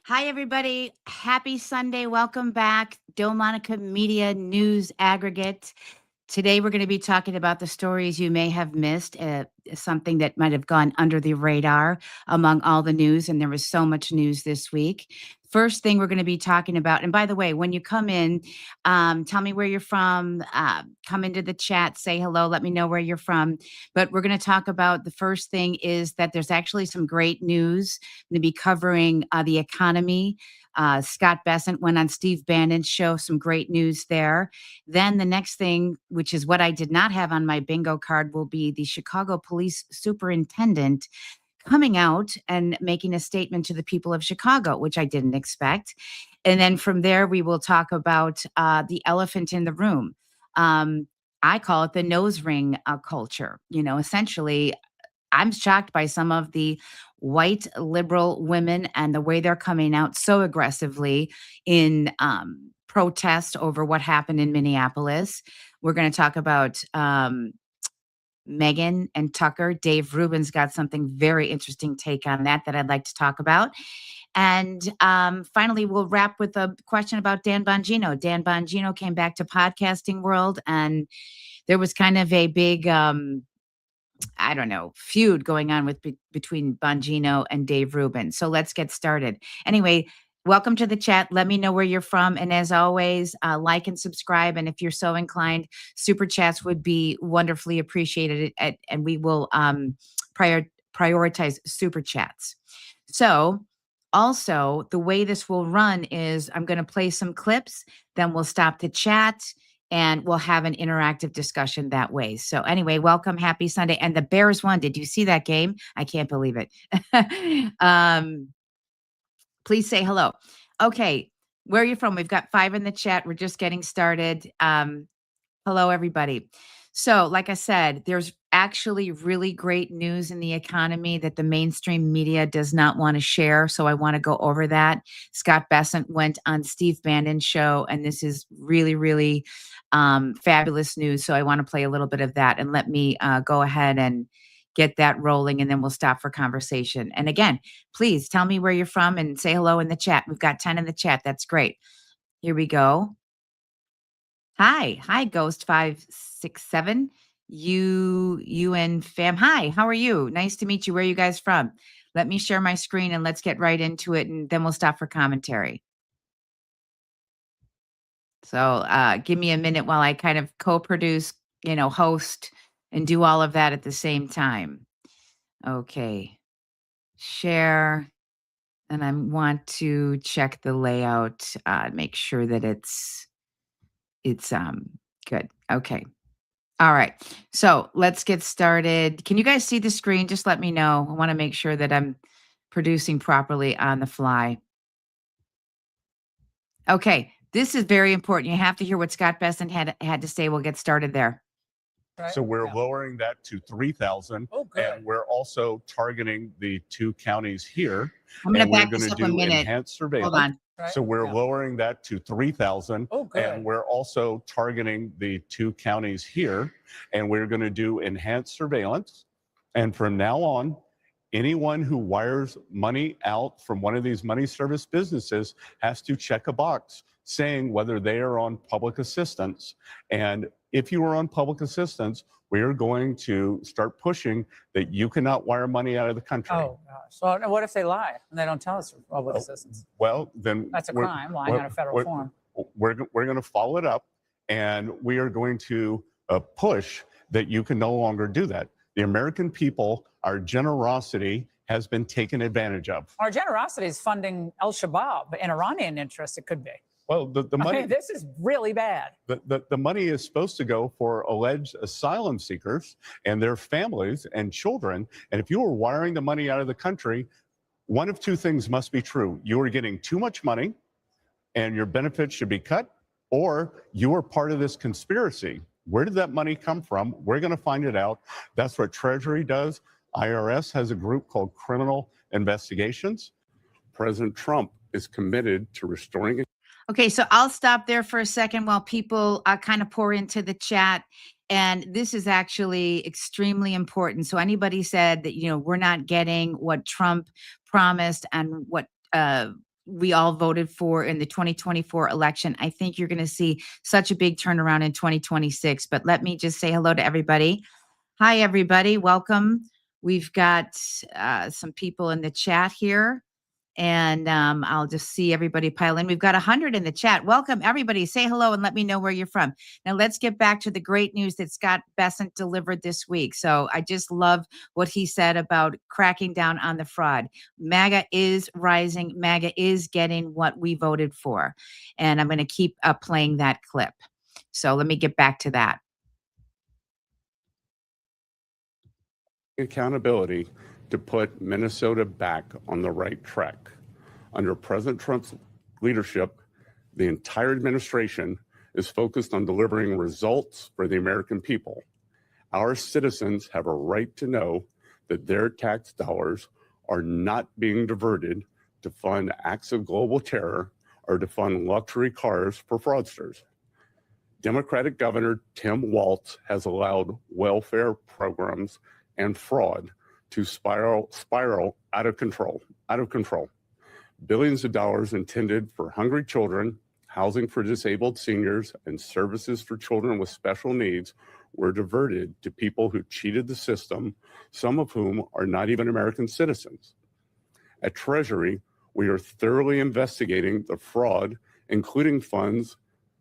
Hi, everybody. Happy Sunday. Welcome back. Delmonica Media News Aggregate. Today, we're going to be talking about the stories you may have missed, something that might have gone under the radar among all the news. And there was so much news this week. First thing we're going to be talking about, and by the way, when you come in, tell me where you're from, come into the chat, say hello, let me know where you're from. But we're going to talk about the first thing is that there's actually some great news. I'm going to be covering the economy. Scott Bessant went on Steve Bannon's show, some great news there. Then the next thing, which is what I did not have on my bingo card, will be the Chicago police superintendent coming out and making a statement to the people of Chicago, which I didn't expect. And then from there, we will talk about the elephant in the room. I call it the nose ring culture. Essentially, I'm shocked by some of the white liberal women and the way they're coming out so aggressively in protest over what happened in Minneapolis. We're going to talk about Megyn and Tucker. Dave Rubin's got something very interesting take on that I'd like to talk about. And finally, we'll wrap with a question about Dan Bongino. Dan Bongino came back to podcasting world, and there was kind of a big feud going on between Bongino and Dave Rubin. So let's get started. Anyway, welcome to the chat. Let me know where you're from. And as always, like and subscribe. And if you're so inclined, super chats would be wonderfully appreciated. And we will prioritize super chats. So also, the way this will run is I'm going to play some clips, then we'll stop the chat, and we'll have an interactive discussion that way. So anyway, welcome. Happy Sunday. And the Bears won. Did you see that game? I can't believe it. Please say hello. Okay. Where are you from? We've got 5 in the chat. We're just getting started. Hello, everybody. So, like I said, there's actually really great news in the economy that the mainstream media does not want to share. So I want to go over that. Scott Bessant went on Steve Bannon's show, and this is really, really fabulous news. So I want to play a little bit of that, and let me go ahead and get that rolling, and then we'll stop for conversation. And again, please tell me where you're from and say hello in the chat. We've got 10 in the chat. That's great. Here we go. Hi, Ghost 567. You and fam. Hi, how are you? Nice to meet you. Where are you guys from? Let me share my screen and let's get right into it, and then we'll stop for commentary. So give me a minute while I kind of co-produce, host and do all of that at the same time. Okay. Share. And I want to check the layout, make sure that it's good. Okay. All right. So let's get started. Can you guys see the screen? Just let me know. I want to make sure that I'm producing properly on the fly. Okay. This is very important. You have to hear what Scott Bessant had to say. We'll get started there. Right. So we're lowering that to 3,000, and we're also targeting the 2 counties here. I'm going to back this up a minute. Enhanced surveillance. Hold on. Right. So we're lowering that to 3,000, and we're also targeting the 2 counties here, and we're going to do enhanced surveillance. And from now on, anyone who wires money out from one of these money service businesses has to check a box saying whether they are on public assistance. And if you are on public assistance, we are going to start pushing that you cannot wire money out of the country. Oh, gosh. So what if they lie and they don't tell us public assistance? Well, then that's a crime, lying on a federal form. We're going to follow it up, and we are going to push that you can no longer do that. The American people, our generosity has been taken advantage of. Our generosity is funding al-Shabaab, in Iranian interest, it could be. Well, the money. This is really bad. The money is supposed to go for alleged asylum seekers and their families and children. And if you are wiring the money out of the country, one of 2 things must be true. You are getting too much money and your benefits should be cut, or you are part of this conspiracy. Where did that money come from? We're going to find it out. That's what Treasury does. IRS has a group called Criminal Investigations. President Trump is committed to restoring. Okay, so I'll stop there for a second while people kind of pour into the chat. And this is actually extremely important. So anybody said that, we're not getting what Trump promised and what we all voted for in the 2024 election. I think you're going to see such a big turnaround in 2026. But let me just say hello to everybody. Hi, everybody. Welcome. We've got some people in the chat here. And I'll just see everybody pile in. We've got 100 in the chat. Welcome, everybody. Say hello and let me know where you're from. Now, let's get back to the great news that Scott Bessant delivered this week. So I just love what he said about cracking down on the fraud. MAGA is rising. MAGA is getting what we voted for. And I'm going to keep playing that clip. So let me get back to that. Accountability to put Minnesota back on the right track. Under President Trump's leadership, the entire administration is focused on delivering results for the American people. Our citizens have a right to know that their tax dollars are not being diverted to fund acts of global terror or to fund luxury cars for fraudsters. Democratic Governor Tim Walz has allowed welfare programs and fraud to spiral out of control. Billions of dollars intended for hungry children, housing for disabled seniors, and services for children with special needs were diverted to people who cheated the system, some of whom are not even American citizens. At Treasury, we are thoroughly investigating the fraud, including funds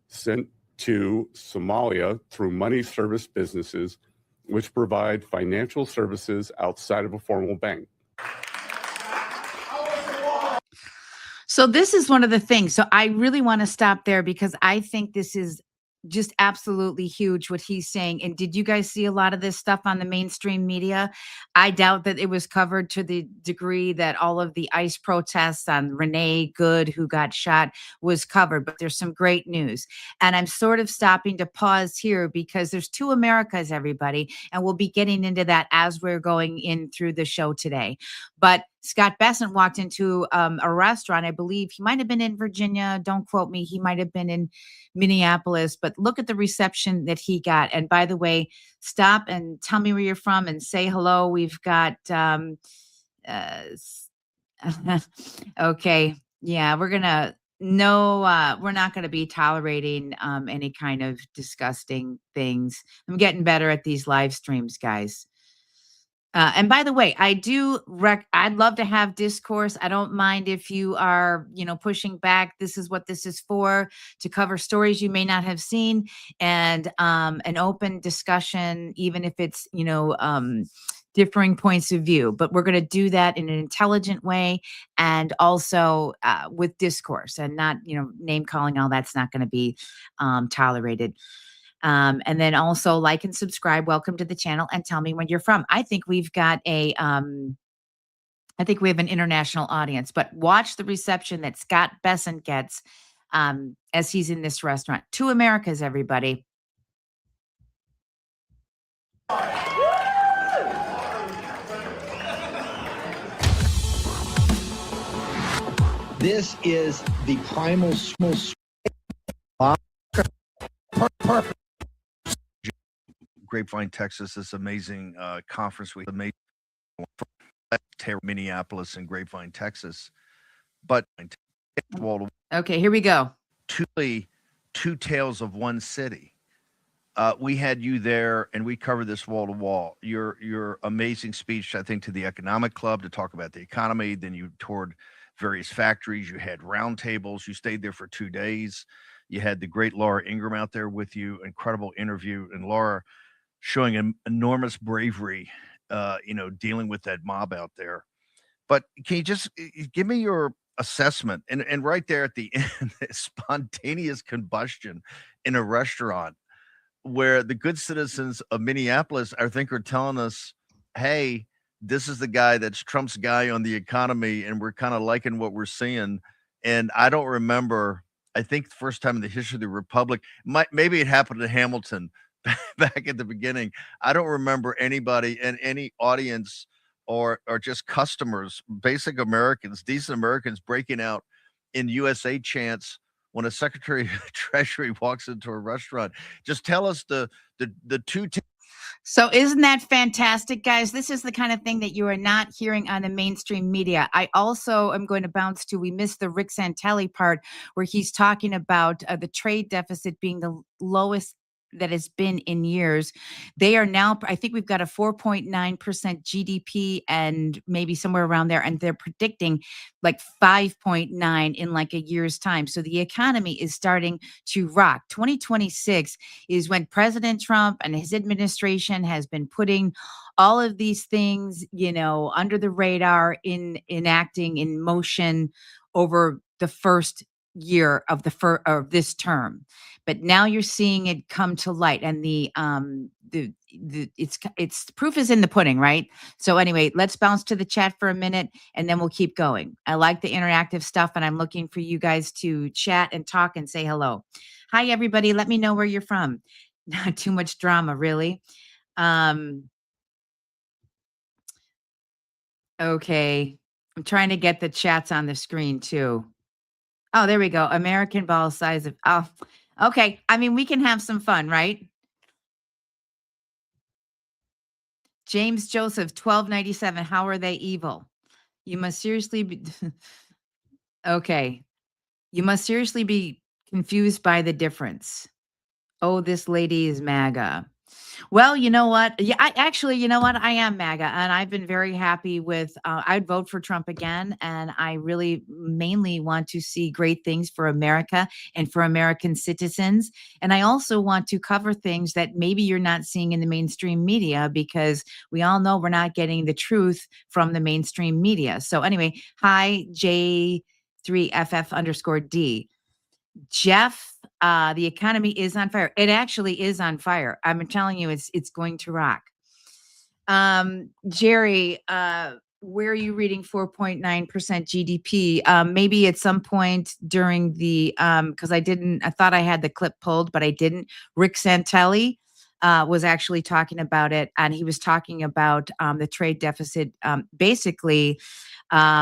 sent to Somalia through money service businesses which provide financial services outside of a formal bank. So this is one of the things. So I really want to stop there because I think this is just absolutely huge what he's saying. And did you guys see a lot of this stuff on the mainstream media? I doubt that it was covered to the degree that all of the ICE protests on Renee Good, who got shot, was covered. But there's some great news. And I'm sort of stopping to pause here because there's two Americas, everybody. And we'll be getting into that as we're going in through the show today. But Scott Bessant walked into a restaurant. I believe he might have been in Virginia. Don't quote me. He might have been in Minneapolis. But look at the reception that he got. And by the way, stop and tell me where you're from and say hello. We've got, okay. Yeah, we're going to, no, we're not going to be tolerating any kind of disgusting things. I'm getting better at these live streams, guys. And by the way, I'd love to have discourse. I don't mind if you are, pushing back. This is what this is for, to cover stories you may not have seen, and an open discussion, even if it's, differing points of view. But we're going to do that in an intelligent way and also with discourse and not, name calling. All that's not going to be tolerated. And then also like and subscribe. Welcome to the channel and tell me where you're from. I think we've got I think we have an international audience, but watch the reception that Scott Bessant gets as he's in this restaurant. Two Americas, everybody. This is the primal purpose. Grapevine, Texas, this amazing conference we made Minneapolis and Grapevine, Texas. But okay, here we go. Two tales of one city. We had you there, and we covered this wall to wall. Your amazing speech, I think, to the Economic Club to talk about the economy. Then you toured various factories. You had roundtables. You stayed there for 2 days. You had the great Laura Ingraham out there with you. Incredible interview, and Laura showing an enormous bravery, dealing with that mob out there. But can you just give me your assessment? And right there at the end, spontaneous combustion in a restaurant where the good citizens of Minneapolis, I think, are telling us, hey, this is the guy that's Trump's guy on the economy, and we're kind of liking what we're seeing. And I don't remember, I think the first time in the history of the Republic, maybe it happened to Hamilton back at the beginning. I don't remember anybody in any audience or just customers, basic Americans, decent Americans breaking out in USA chants when a Secretary of Treasury walks into a restaurant. Just tell us the two. So isn't that fantastic, guys? This is the kind of thing that you are not hearing on the mainstream media. I also am going to bounce to, we missed the Rick Santelli part where he's talking about the trade deficit being the lowest that has been in years. They are now, I think we've got a 4.9% GDP and maybe somewhere around there. And they're predicting like 5.9 in like a year's time. So the economy is starting to rock. 2026 is when President Trump and his administration has been putting all of these things, under the radar, enacting in motion over the first year of of this term. But now you're seeing it come to light, and it's proof is in the pudding, right? So anyway, let's bounce to the chat for a minute and then we'll keep going. I like the interactive stuff and I'm looking for you guys to chat and talk and say hello. Hi, everybody. Let me know where you're from. Not too much drama, really. Okay. I'm trying to get the chats on the screen too. Oh, there we go. American ball size of, okay. I mean, we can have some fun, right? James Joseph, 1297. How are they evil? You must seriously be, okay. You must seriously be confused by the difference. Oh, this lady is MAGA. Well, you know what? Yeah, you know what? I am MAGA, and I've been very happy with. I'd vote for Trump again, and I really mainly want to see great things for America and for American citizens. And I also want to cover things that maybe you're not seeing in the mainstream media, because we all know we're not getting the truth from the mainstream media. So anyway, hi J3FF_D. Jeff, the economy is on fire. It actually is on fire. I'm telling you, it's going to rock. Jerry, where are you reading 4.9% GDP? Maybe at some point during the, because I thought I had the clip pulled, but I didn't. Rick Santelli was actually talking about it, and he was talking about the trade deficit. Basically,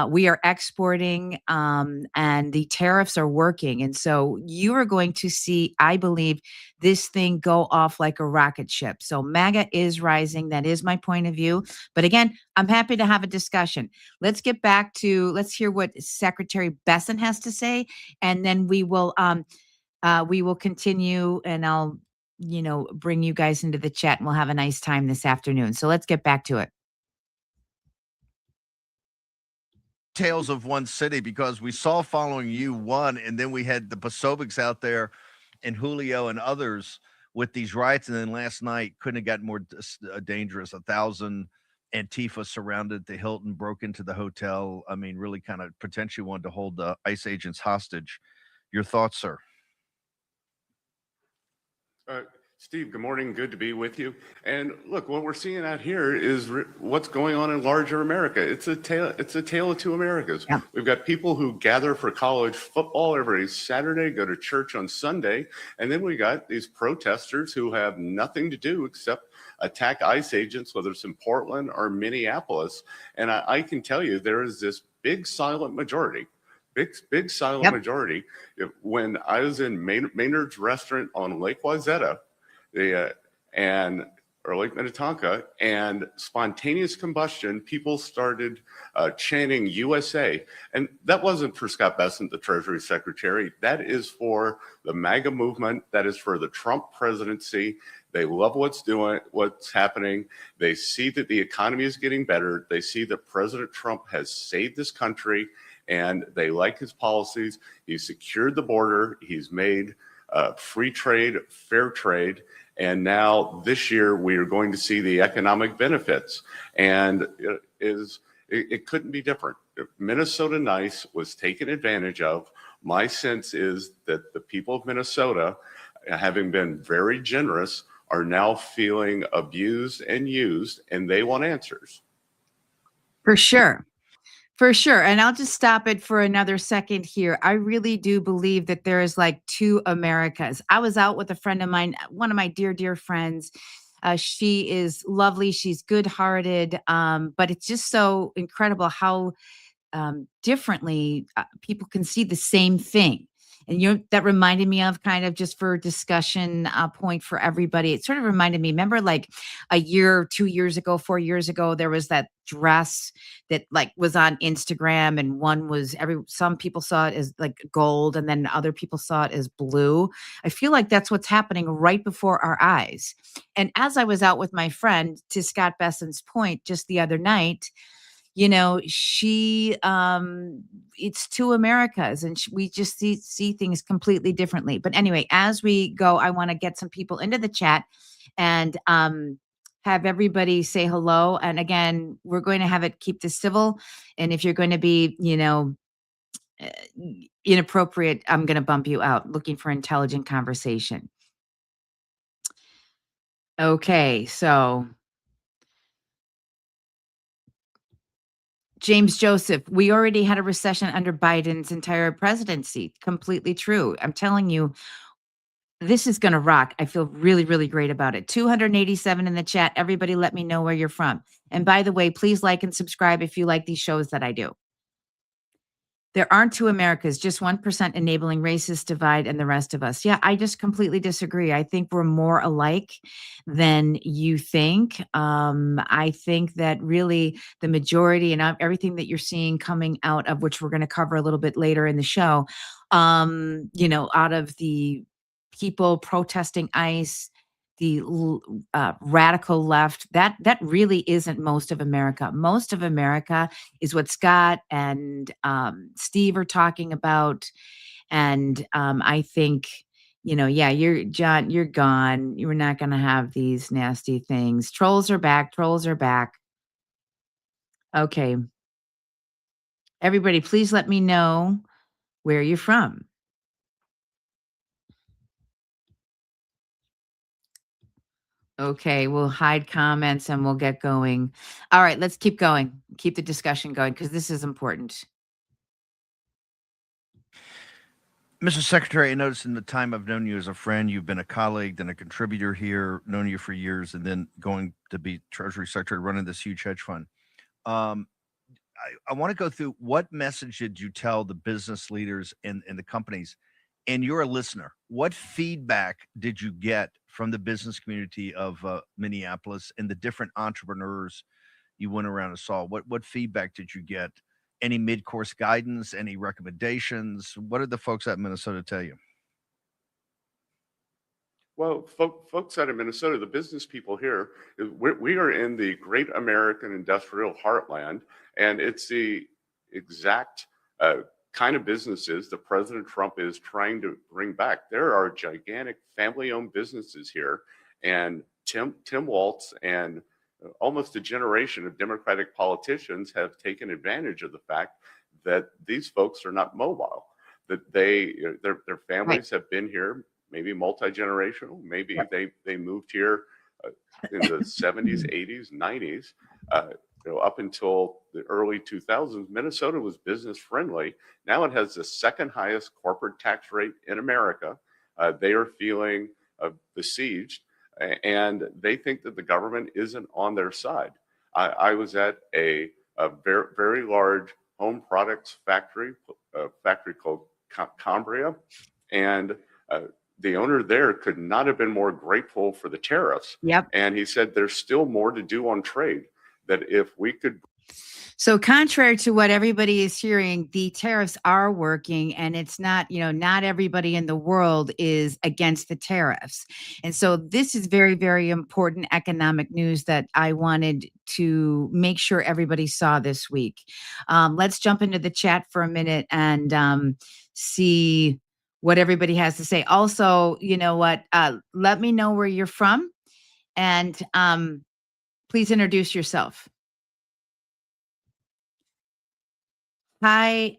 we are exporting and the tariffs are working. And so you are going to see, I believe, this thing go off like a rocket ship. So MAGA is rising. That is my point of view. But again, I'm happy to have a discussion. Let's get back to, let's hear what Secretary Bessant has to say. And then we will continue, and I'll, bring you guys into the chat and we'll have a nice time this afternoon. So let's get back to it. Tales of one city, because we saw following you one, and then we had the Pasovics out there and Julio and others with these riots. And then last night couldn't have gotten more dangerous. 1,000 Antifa surrounded the Hilton, broke into the hotel. I mean, really kind of potentially wanted to hold the ICE agents hostage. Your thoughts, sir? Steve, good morning. Good to be with you. And look, what we're seeing out here is what's going on in larger America. It's a tale of two Americas. Yeah. We've got people who gather for college football every Saturday, go to church on Sunday, and then we got these protesters who have nothing to do except attack ICE agents, whether it's in Portland or Minneapolis. And I can tell you, there is this big silent majority. Big silent majority. When I was in Maynard's restaurant on Lake Wayzata, or Lake Minnetonka, and spontaneous combustion, people started chanting USA. And that wasn't for Scott Bessant, the Treasury Secretary. That is for the MAGA movement. That is for the Trump presidency. They love what's happening. They see that the economy is getting better. They see that President Trump has saved this country, and they like his policies. He's secured the border. He's made free trade, fair trade. And now this year we are going to see the economic benefits. And it couldn't be different. If Minnesota Nice was taken advantage of, my sense is that the people of Minnesota, having been very generous, are now feeling abused and used, and they want answers. For sure. For sure. And I'll just stop it for another second here. I really do believe that there is like two Americas. I was out with a friend of mine, one of my dear, dear friends. She is lovely. She's good-hearted. But it's just so incredible how differently people can see the same thing. And that reminded me of, kind of just for discussion point for everybody. It sort of reminded me, remember like a year, 2 years ago, 4 years ago, there was that dress that like was on Instagram, and one was some people saw it as like gold, and then other people saw it as blue. I feel like that's what's happening right before our eyes. And as I was out with my friend, to Scott Bessant's point, just the other night, she it's two Americas, and we just see things completely differently. But anyway, as we go, I want to get some people into the chat and have everybody say hello. And again, we're going to keep this civil, and if you're going to be uh, inappropriate, I'm going to bump you out. Looking for intelligent conversation. Okay, so James Joseph, we already had a recession under Biden's entire presidency. Completely true. I'm telling you, this is going to rock. I feel really, really great about it. 287 in the chat. Everybody let me know where you're from. And by the way, please like and subscribe if you like these shows that I do. There aren't two Americas, just 1% enabling racist divide and the rest of us. Yeah, I just completely disagree. I think we're more alike than you think. I think that really the majority and everything that you're seeing coming out of, which we're going to cover a little bit later in the show, out of the people protesting ICE, the radical left, that really isn't most of America. Most of America is what Scott and Steve are talking about. And I think, John, you're gone. You're not going to have these nasty things. Trolls are back. Trolls are back. Okay. Everybody, please let me know where you're from. Okay, we'll hide comments and we'll get going. All right, let's keep going. Keep the discussion going, because this is important. Mr. Secretary, I noticed in the time I've known you as a friend, you've been a colleague, then a contributor here, known you for years, and then going to be Treasury Secretary running this huge hedge fund. I want to go through, what message did you tell the business leaders and the companies? And you're a listener. What feedback did you get from the business community of Minneapolis and the different entrepreneurs you went around and saw? What feedback did you get? Any mid-course guidance? Any recommendations? What did the folks at Minnesota tell you? Well, folks out of Minnesota, the business people here, we are in the great American industrial heartland, and it's the exact kind of businesses that President Trump is trying to bring back. There are gigantic family-owned businesses here, and Tim Walz and almost a generation of Democratic politicians have taken advantage of the fact that these folks are not mobile, that their families have been here, maybe multi-generational, maybe they moved here in the 70s, 80s, 90s. Up until the early 2000s, Minnesota was business friendly. Now it has the second highest corporate tax rate in America. They are feeling besieged, and they think that the government isn't on their side. I was at a very, very large home products factory called Cambria, and the owner there could not have been more grateful for the tariffs. Yep. And he said there's still more to do on trade, that if we could. So contrary to what everybody is hearing, the tariffs are working, and it's not, not everybody in the world is against the tariffs. And so this is very, very important economic news that I wanted to make sure everybody saw this week. Let's jump into the chat for a minute and see what everybody has to say. Also, let me know where you're from, and please introduce yourself. Hide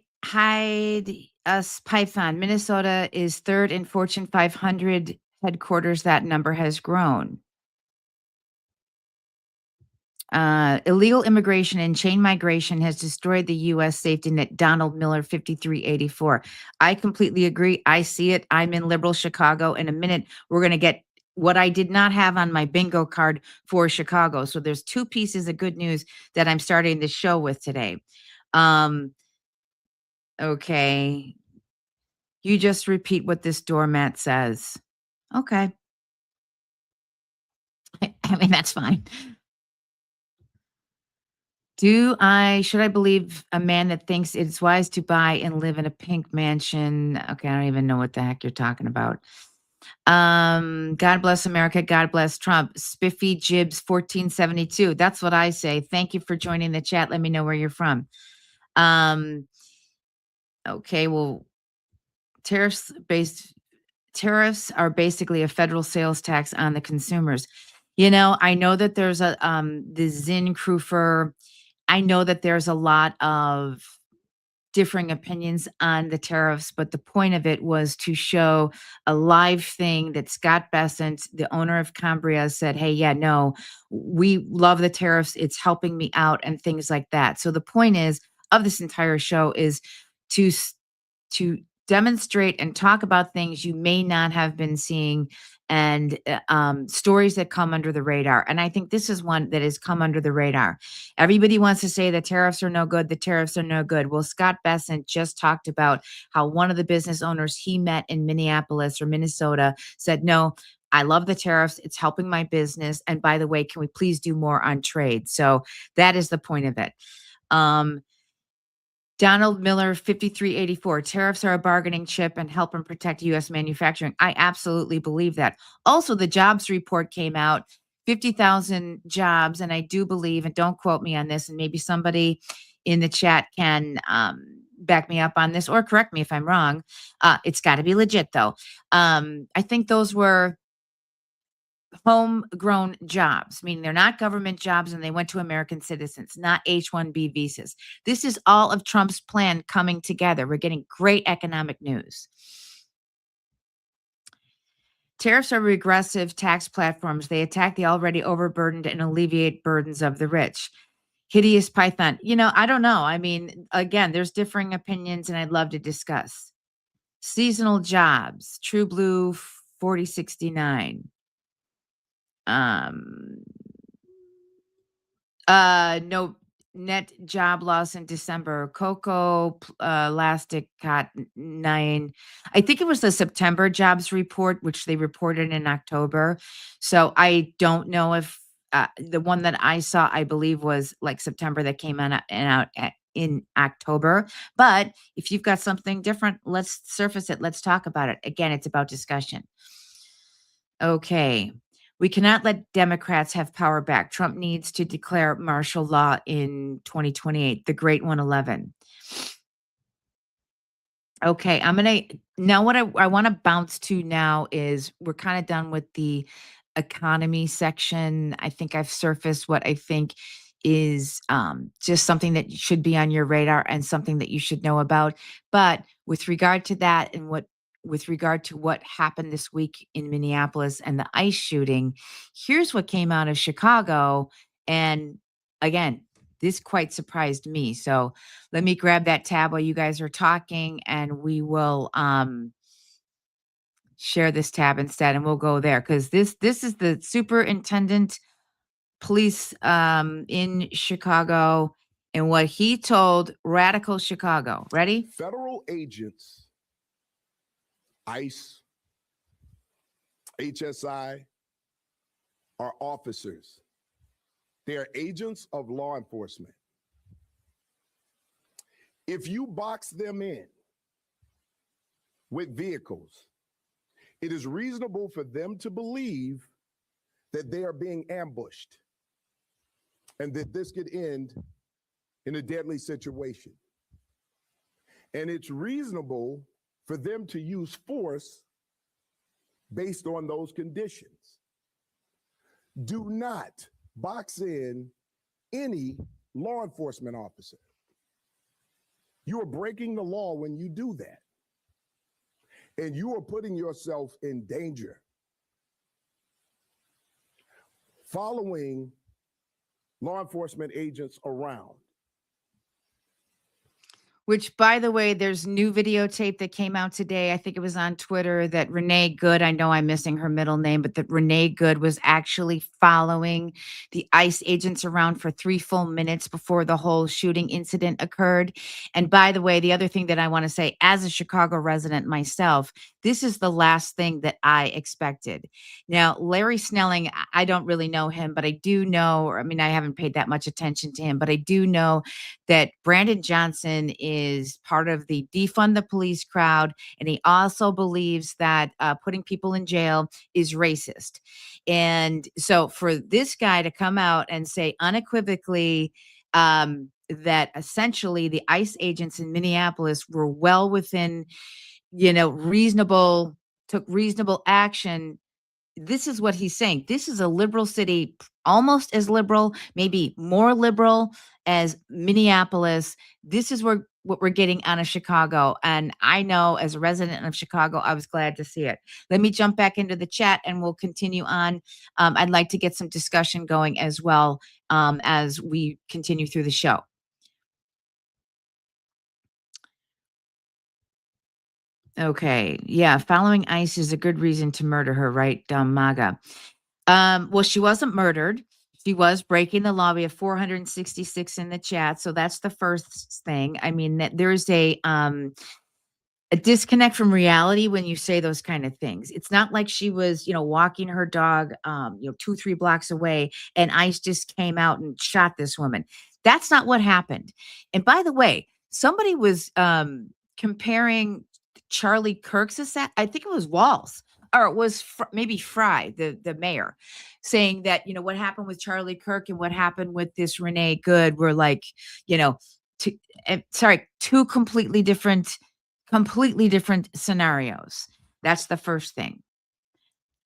us Python. Minnesota is third in Fortune 500 headquarters. That number has grown. Illegal immigration and chain migration has destroyed the U.S. safety net. Donald Miller, 5384. I completely agree. I see it. I'm in liberal Chicago. In a minute, we're going to get what I did not have on my bingo card for Chicago. So there's two pieces of good news that I'm starting the show with today. Okay. You just repeat what this doormat says. Okay. I mean, that's fine. Should I believe a man that thinks it's wise to buy and live in a pink mansion? Okay, I don't even know what the heck you're talking about. God bless America. God bless Trump. Spiffy Jibs 1472. That's what I say. Thank you for joining the chat. Let me know where you're from. Okay, well, tariffs are basically a federal sales tax on the consumers. I know that there's the Zinn Krufer. I know that there's a lot of differing opinions on the tariffs, but the point of it was to show a live thing that Scott Bessant, the owner of Cambria, said, hey, yeah, no, we love the tariffs. It's helping me out and things like that. So the point of this entire show is to demonstrate and talk about things you may not have been seeing and stories that come under the radar. And I think this is one that has come under the radar. Everybody wants to say the tariffs are no good. The tariffs are no good. Well, Scott Bessant just talked about how one of the business owners he met in Minneapolis or Minnesota said, no, I love the tariffs. It's helping my business. And by the way, can we please do more on trade? So that is the point of it. Donald Miller, 5384. Tariffs are a bargaining chip and help and protect U.S. manufacturing. I absolutely believe that. Also, the jobs report came out, 50,000 jobs. And I do believe, and don't quote me on this, and maybe somebody in the chat can back me up on this or correct me if I'm wrong. It's got to be legit, though. I think those were homegrown jobs, meaning they're not government jobs and they went to American citizens, not H-1B visas. This is all of Trump's plan coming together. We're getting great economic news. Tariffs are regressive tax platforms. They attack the already overburdened and alleviate burdens of the rich. Hideous Python. I don't know. I mean, again, there's differing opinions and I'd love to discuss. Seasonal jobs. True Blue 4069. No net job loss in December. Cocoa, Elastic got 9. I think it was the September jobs report, which they reported in October. So I don't know if the one that I saw, I believe, was like September that came out in October. But if you've got something different, let's surface it. Let's talk about it. Again, it's about discussion. Okay. We cannot let Democrats have power back. Trump needs to declare martial law in 2028, the Great 111. Okay, now what I want to bounce to now is we're kind of done with the economy section. I think I've surfaced what I think is just something that should be on your radar and something that you should know about. But with regard to that and with regard to what happened this week in Minneapolis and the ICE shooting, here's what came out of Chicago. And again, this quite surprised me. So let me grab that tab while you guys are talking and we will share this tab instead and we'll go there because this is the superintendent police in Chicago and what he told Radical Chicago. Ready? Federal agents, ICE, HSI, are officers. They are agents of law enforcement. If you box them in with vehicles, it is reasonable for them to believe that they are being ambushed and that this could end in a deadly situation. And it's reasonable for them to use force based on those conditions. Do not box in any law enforcement officer. You are breaking the law when you do that. And you are putting yourself in danger. Following law enforcement agents around. Which, by the way, there's new videotape that came out today. I think it was on Twitter that Renee Good, I know I'm missing her middle name, but that Renee Good was actually following the ICE agents around for 3 full minutes before the whole shooting incident occurred. And by the way, the other thing that I want to say, as a Chicago resident myself, this is the last thing that I expected. Now, Larry Snelling, I don't really know him, but I do know, or I mean, I haven't paid that much attention to him, but I do know that Brandon Johnson is part of the defund the police crowd, and he also believes that putting people in jail is racist. And so for this guy to come out and say unequivocally that essentially the ICE agents in Minneapolis were well within, took reasonable action. This is what he's saying. This is a liberal city, almost as liberal, maybe more liberal as Minneapolis. This is what we're getting out of Chicago. And I know as a resident of Chicago, I was glad to see it. Let me jump back into the chat and we'll continue on. I'd like to get some discussion going as well as we continue through the show. Okay. Yeah. Following ICE is a good reason to murder her, right? MAGA. Well, she wasn't murdered. She was breaking the law. We have 466 in the chat. So that's the first thing. I mean, there's a disconnect from reality when you say those kind of things. It's not like she was, walking her dog, 2-3 blocks away and ICE just came out and shot this woman. That's not what happened. And by the way, somebody was comparing Charlie Kirk's I think it was Walls, or it was maybe Fry, the mayor, saying that, what happened with Charlie Kirk and what happened with this Renee Good were like, two completely different scenarios. That's the first thing.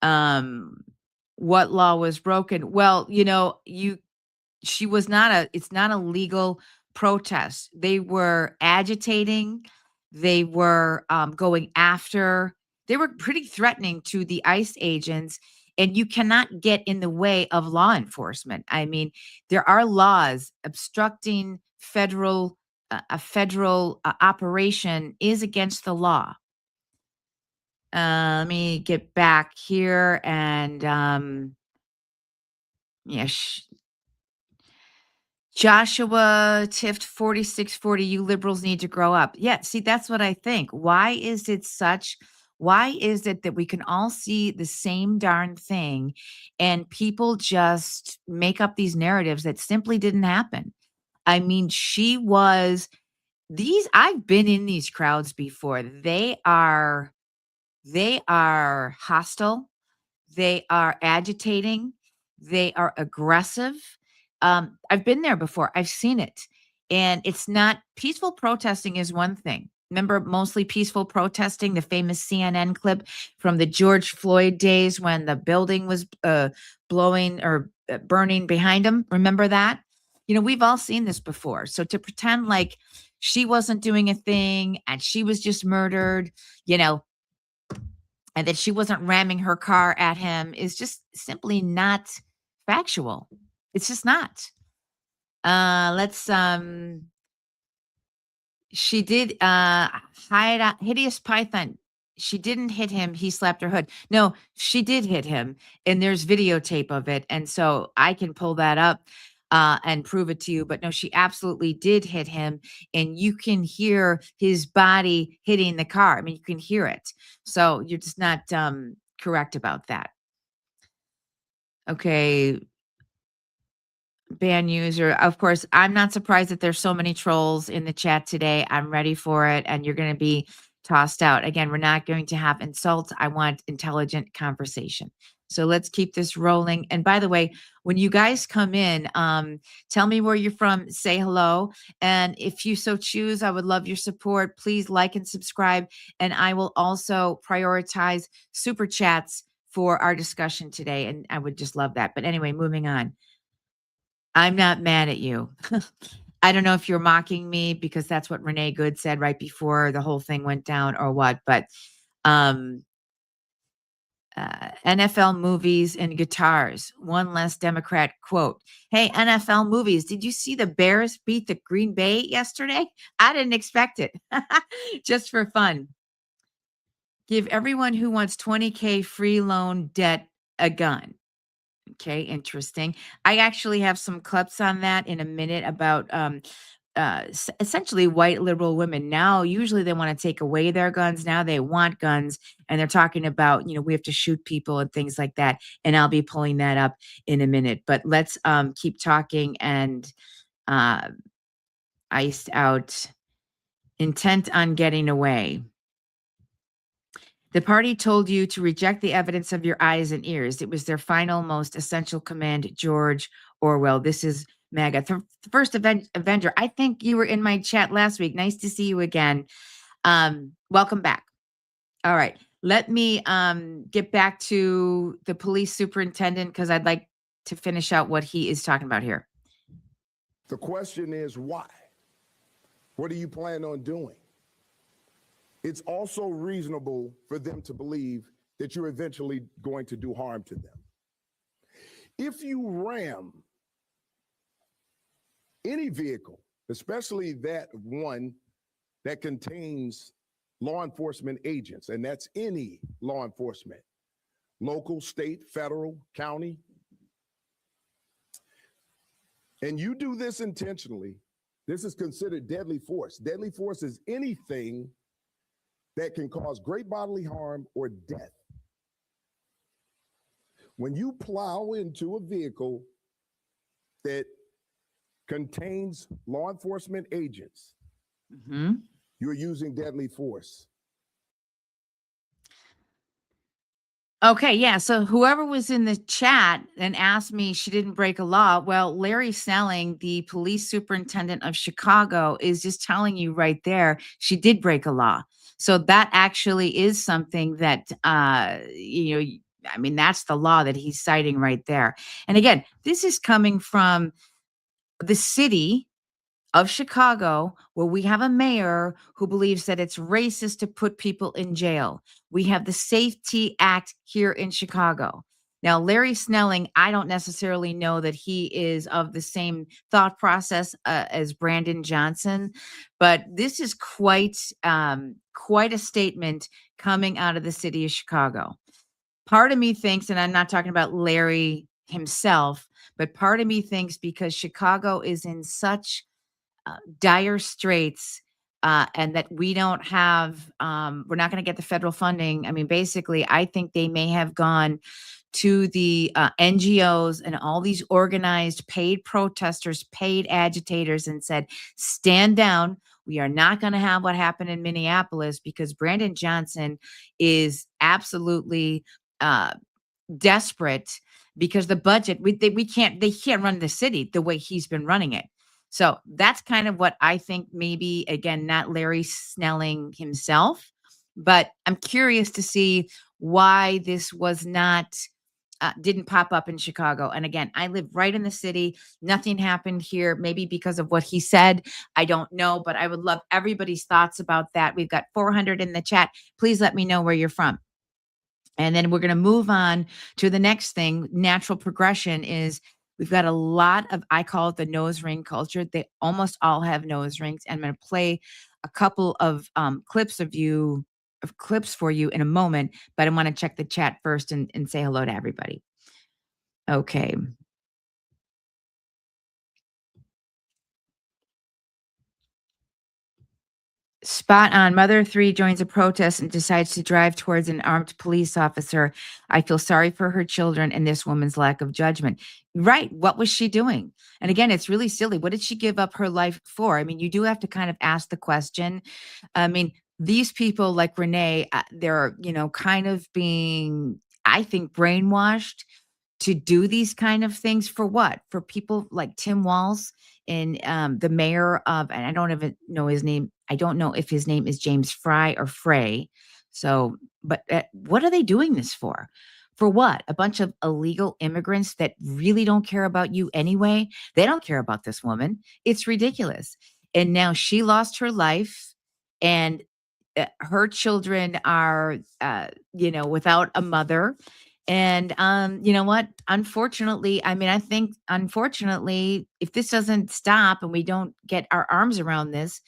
What law was broken? Well, it's not a legal protest. They were agitating. They were going after, they were pretty threatening to the ICE agents, and you cannot get in the way of law enforcement. I mean, there are laws obstructing a federal operation is against the law. Let me get back here and Joshua Tift 4640, you liberals need to grow up. Yeah, see, that's what I think. Why is it that we can all see the same darn thing and people just make up these narratives that simply didn't happen? I mean, I've been in these crowds before. They are hostile. They are agitating. They are aggressive. I've been there before. I've seen it. And it's not peaceful protesting is one thing. Remember mostly peaceful protesting, the famous CNN clip from the George Floyd days when the building was blowing or burning behind him. Remember that? We've all seen this before. So to pretend like she wasn't doing a thing and she was just murdered, and that she wasn't ramming her car at him is just simply not factual. It's just not. She did hide out Hideous Python. She didn't hit him. He slapped her hood. No, she did hit him. And there's videotape of it. And so I can pull that up and prove it to you. But no, she absolutely did hit him. And you can hear his body hitting the car. I mean, you can hear it. So you're just not correct about that. Okay. Ban user. Of course, I'm not surprised that there's so many trolls in the chat today. I'm ready for it. And you're going to be tossed out. Again, we're not going to have insults. I want intelligent conversation. So let's keep this rolling. And by the way, when you guys come in, tell me where you're from, say hello. And if you so choose, I would love your support. Please like and subscribe. And I will also prioritize super chats for our discussion today. And I would just love that. But anyway, moving on. I'm not mad at you. I don't know if you're mocking me because that's what Renee Good said right before the whole thing went down or what, but NFL movies and guitars. One less Democrat quote. Hey, NFL movies, did you see the Bears beat the Green Bay yesterday? I didn't expect it. Just for fun. Give everyone who wants 20K free loan debt a gun. Okay, interesting. I actually have some clips on that in a minute about essentially white liberal women. Now, usually they want to take away their guns. Now they want guns, and they're talking about, we have to shoot people and things like that. And I'll be pulling that up in a minute. But let's keep talking and iced out, intent on getting away. The party told you to reject the evidence of your eyes and ears. It was their final, most essential command, George Orwell. This is MAGA. The first Avenger. I think you were in my chat last week. Nice to see you again. Welcome back. All right. Let me get back to the police superintendent because I'd like to finish out what he is talking about here. The question is why? What do you plan on doing? It's also reasonable for them to believe that you're eventually going to do harm to them. If you ram any vehicle, especially that one that contains law enforcement agents, and that's any law enforcement, local, state, federal, county, and you do this intentionally, this is considered deadly force. Deadly force is anything that can cause great bodily harm or death. When you plow into a vehicle that contains law enforcement agents, you're using deadly force. Okay, yeah. So whoever was in the chat and asked me, she didn't break a law. Well, Larry Snelling, the police superintendent of Chicago, is just telling you right there, she did break a law. So that actually is something that, that's the law that he's citing right there. And again, this is coming from the city of Chicago, where we have a mayor who believes that it's racist to put people in jail. We have the Safety Act here in Chicago. Now, Larry Snelling, I don't necessarily know that he is of the same thought process as Brandon Johnson, but this is quite a statement coming out of the city of Chicago. Part of me thinks, and I'm not talking about Larry himself, but part of me thinks because Chicago is in such dire straits and that we don't have, we're not going to get the federal funding. I mean, basically, I think they may have gone to the NGOs and all these organized paid protesters, paid agitators and said, stand down. We are not going to have what happened in Minneapolis because Brandon Johnson is absolutely desperate because the budget, they can't run the city the way he's been running it. So that's kind of what I think, maybe, again, not Larry Snelling himself, but I'm curious to see why this was not, didn't pop up in Chicago. And again, I live right in the city. Nothing happened here, maybe because of what he said. I don't know, but I would love everybody's thoughts about that. We've got 400 in the chat. Please let me know where you're from. And then we're going to move on to the next thing. Natural progression is, we've got a lot of, I call it the nose ring culture. They almost all have nose rings. And I'm going to play a couple of clips for you in a moment, but I want to check the chat first and say hello to everybody. Okay. Spot on. Mother 3 joins a protest and decides to drive towards an armed police officer. I feel sorry for her children and this woman's lack of judgment. Right. What was she doing? And again, it's really silly. What did she give up her life for? I mean, you do have to kind of ask the question. I mean, these people like Renee, they're, kind of being, I think, brainwashed to do these kind of things for what? For people like Tim Walz and the mayor of, and I don't even know his name. I don't know if his name is James Fry or Frey. So, but what are they doing this for? For what? A bunch of illegal immigrants that really don't care about you anyway. They don't care about this woman. It's ridiculous. And now she lost her life. And her children are, without a mother. And you know what? Unfortunately, I mean, I think unfortunately, if this doesn't stop and we don't get our arms around this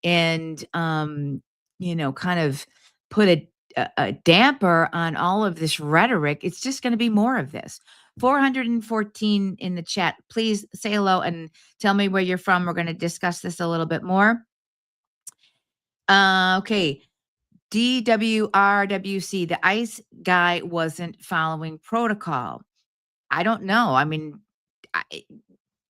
and kind of put a damper on all of this rhetoric, it's just going to be more of this. 414 in the chat. Please say hello and tell me where you're from. We're going to discuss this a little bit more. Okay. DWRWC, the ICE guy wasn't following protocol. I don't know. I mean,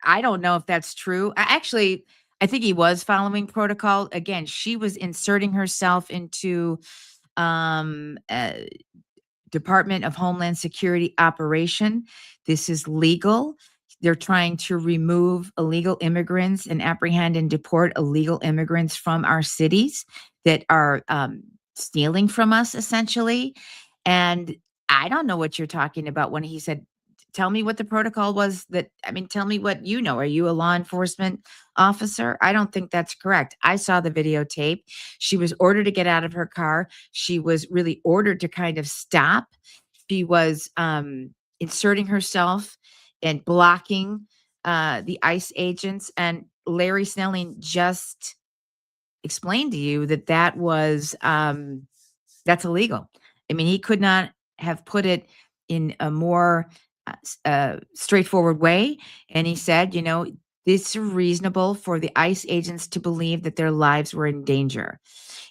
I don't know if that's true. I think he was following protocol. Again, she was inserting herself into Department of Homeland Security operation. This is legal. They're trying to remove illegal immigrants and apprehend and deport illegal immigrants from our cities that are stealing from us, essentially. And I don't know what you're talking about when he said, tell me what the protocol was tell me what you know. Are you a law enforcement officer? I don't think that's correct. I saw the videotape. She was ordered to get out of her car. She was really ordered to kind of stop. She was inserting herself and blocking the ICE agents. And Larry Snelling just explained to you that was that's illegal. I mean, he could not have put it in a more straightforward way. And he said, it's reasonable for the ICE agents to believe that their lives were in danger.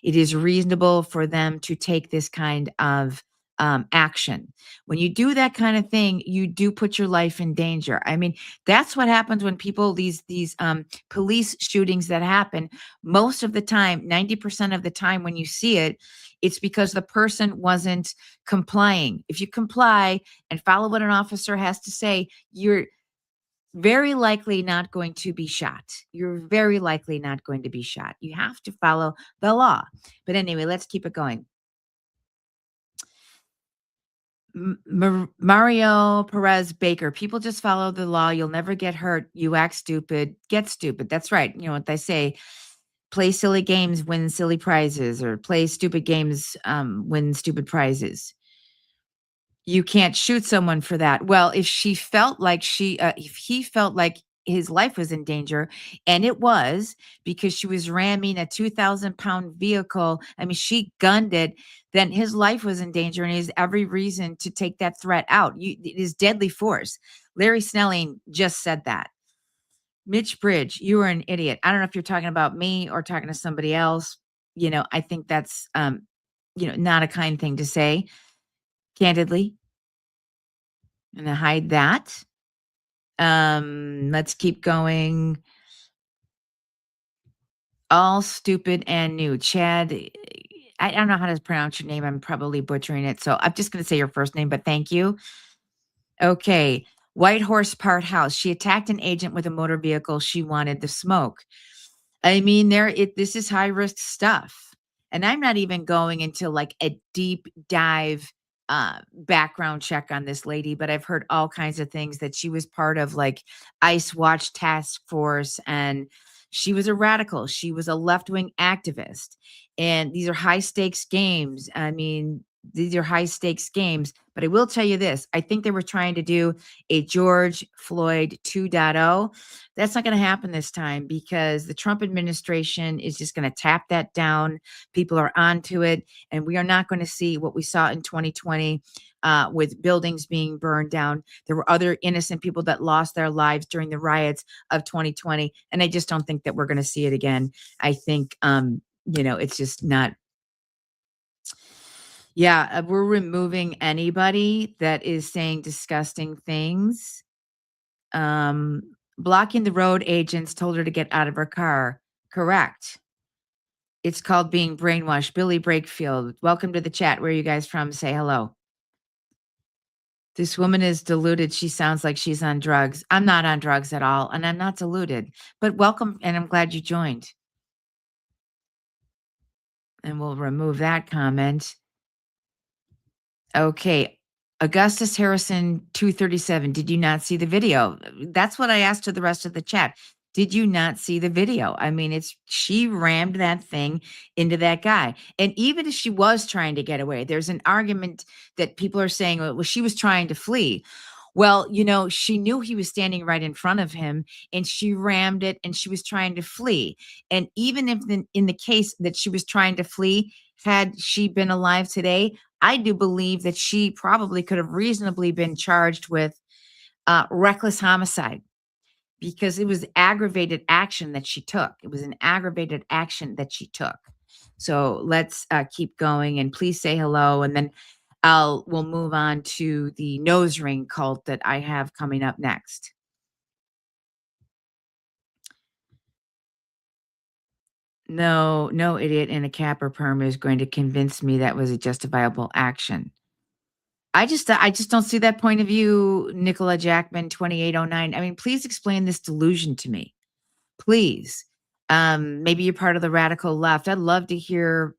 It is reasonable for them to take this kind of action. When you do that kind of thing, you do put your life in danger. I mean, that's what happens when people, these police shootings that happen, most of the time, 90% of the time when you see it, it's because the person wasn't complying. If you comply and follow what an officer has to say, you're very likely not going to be shot. You're very likely not going to be shot. You have to follow the law. But anyway, let's keep it going. Mario Perez Baker, people just follow the law. You'll never get hurt. You act stupid, get stupid. That's right. You know what they say, play silly games, win silly prizes, or play stupid games, win stupid prizes. You can't shoot someone for that. Well, if she felt like if he felt like his life was in danger, and it was, because she was ramming a 2,000-pound vehicle. I mean, she gunned it. Then his life was in danger, and he has every reason to take that threat out. It is deadly force. Larry Snelling just said that. Mitch Bridge, you are an idiot. I don't know if you're talking about me or talking to somebody else. I think that's, not a kind thing to say, candidly. I'm going to hide that. Let's keep going. All stupid and new. Chad, I don't know how to pronounce your name. I'm probably butchering it. So I'm just going to say your first name, but thank you. Okay. White Horse Part House. She attacked an agent with a motor vehicle. She wanted the smoke. I mean, this is high risk stuff. And I'm not even going into like a deep dive background check on this lady, but I've heard all kinds of things, that she was part of like ICE Watch Task Force, and she was a radical. She was a left-wing activist. And these are high stakes games. I mean, these are high stakes games, but I will tell you this. I think they were trying to do a George Floyd 2.0. That's not going to happen this time, because the Trump administration is just going to tap that down. People are onto it, and we are not going to see what we saw in 2020 with buildings being burned down. There were other innocent people that lost their lives during the riots of 2020, and I just don't think that we're going to see it again. I think, it's just not. Yeah, we're removing anybody that is saying disgusting things. Blocking the road agents told her to get out of her car. Correct. It's called being brainwashed. Billy Brakefield, welcome to the chat. Where are you guys from? Say hello. This woman is deluded. She sounds like she's on drugs. I'm not on drugs at all, and I'm not deluded. But welcome, and I'm glad you joined. And we'll remove that comment. Okay. Augustus Harrison 237. Did you not see the video? That's what I asked to the rest of the chat. Did you not see the video? I mean, she rammed that thing into that guy. And even if she was trying to get away, there's an argument that people are saying, well, she was trying to flee. Well, she knew he was standing right in front of him and she rammed it and she was trying to flee. And even if in the case that she was trying to flee, had she been alive today, I do believe that she probably could have reasonably been charged with reckless homicide, because it was aggravated action that she took. It was an aggravated action that she took. So let's keep going, and please say hello, and then we'll move on to the nose ring cult that I have coming up next. No idiot in a cap or perm is going to convince me that was a justifiable action. I just don't see that point of view, Nicola Jackman 2809. I mean, please explain this delusion to me. Please. Maybe you're part of the radical left. I'd love to hear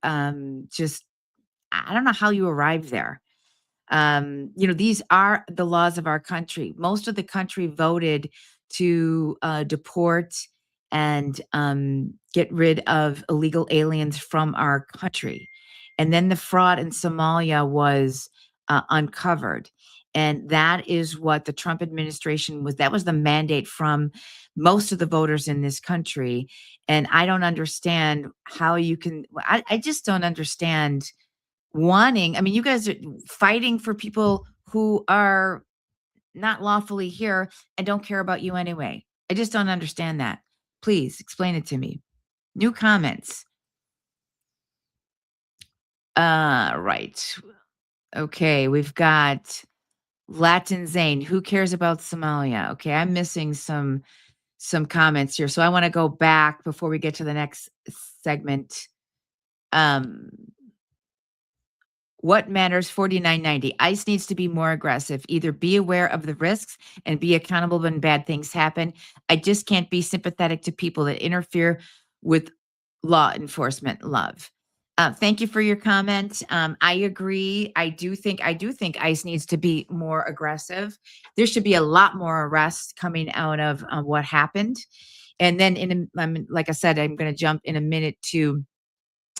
just, I don't know how you arrived there. These are the laws of our country. Most of the country voted to deport and get rid of illegal aliens from our country. And then the fraud in Somalia was uncovered. And that is what the Trump administration that was the mandate from most of the voters in this country. And I don't understand how you can, I just don't understand wanting, I mean, you guys are fighting for people who are not lawfully here and don't care about you anyway. I just don't understand that. Please explain it to me. New comments. Right. Okay, we've got Latin Zane. Who cares about Somalia? Okay, I'm missing some comments here. So I want to go back before we get to the next segment. What matters? 4990. ICE needs to be more aggressive. Either be aware of the risks and be accountable when bad things happen. I just can't be sympathetic to people that interfere with law enforcement. Love. Thank you for your comment. I agree. I do think ICE needs to be more aggressive. There should be a lot more arrests coming out of what happened. And then like I said, I'm going to jump in a minute to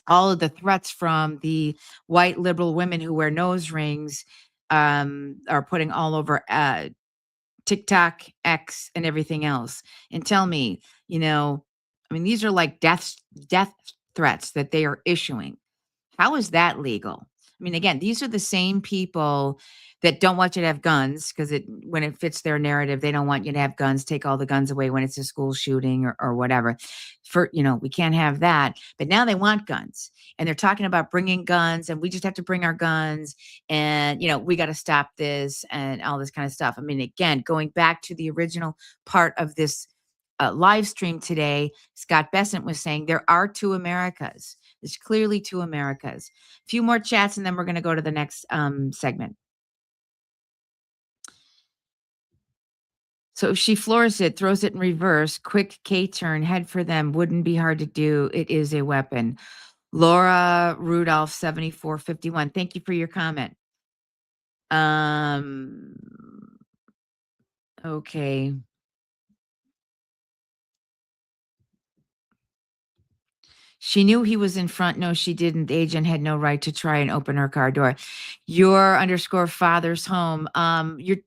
all of the threats from the white liberal women who wear nose rings are putting all over TikTok, X, and everything else. And tell me, these are like death threats that they are issuing. How is that legal? I mean, again, these are the same people that don't want you to have guns because when it fits their narrative, they don't want you to have guns, take all the guns away when it's a school shooting or whatever. We can't have that. But now they want guns and they're talking about bringing guns and we just have to bring our guns and, we got to stop this and all this kind of stuff. I mean, again, going back to the original part of this live stream today, Scott Bessant was saying there are two Americas. There's clearly two Americas. A few more chats and then we're going to go to the next segment. So if she floors it, throws it in reverse, quick K-turn, head for them, wouldn't be hard to do. It is a weapon. Laura Rudolph, 7451. Thank you for your comment. Okay. She knew he was in front. No, she didn't. The agent had no right to try and open her car door. Your _ father's home.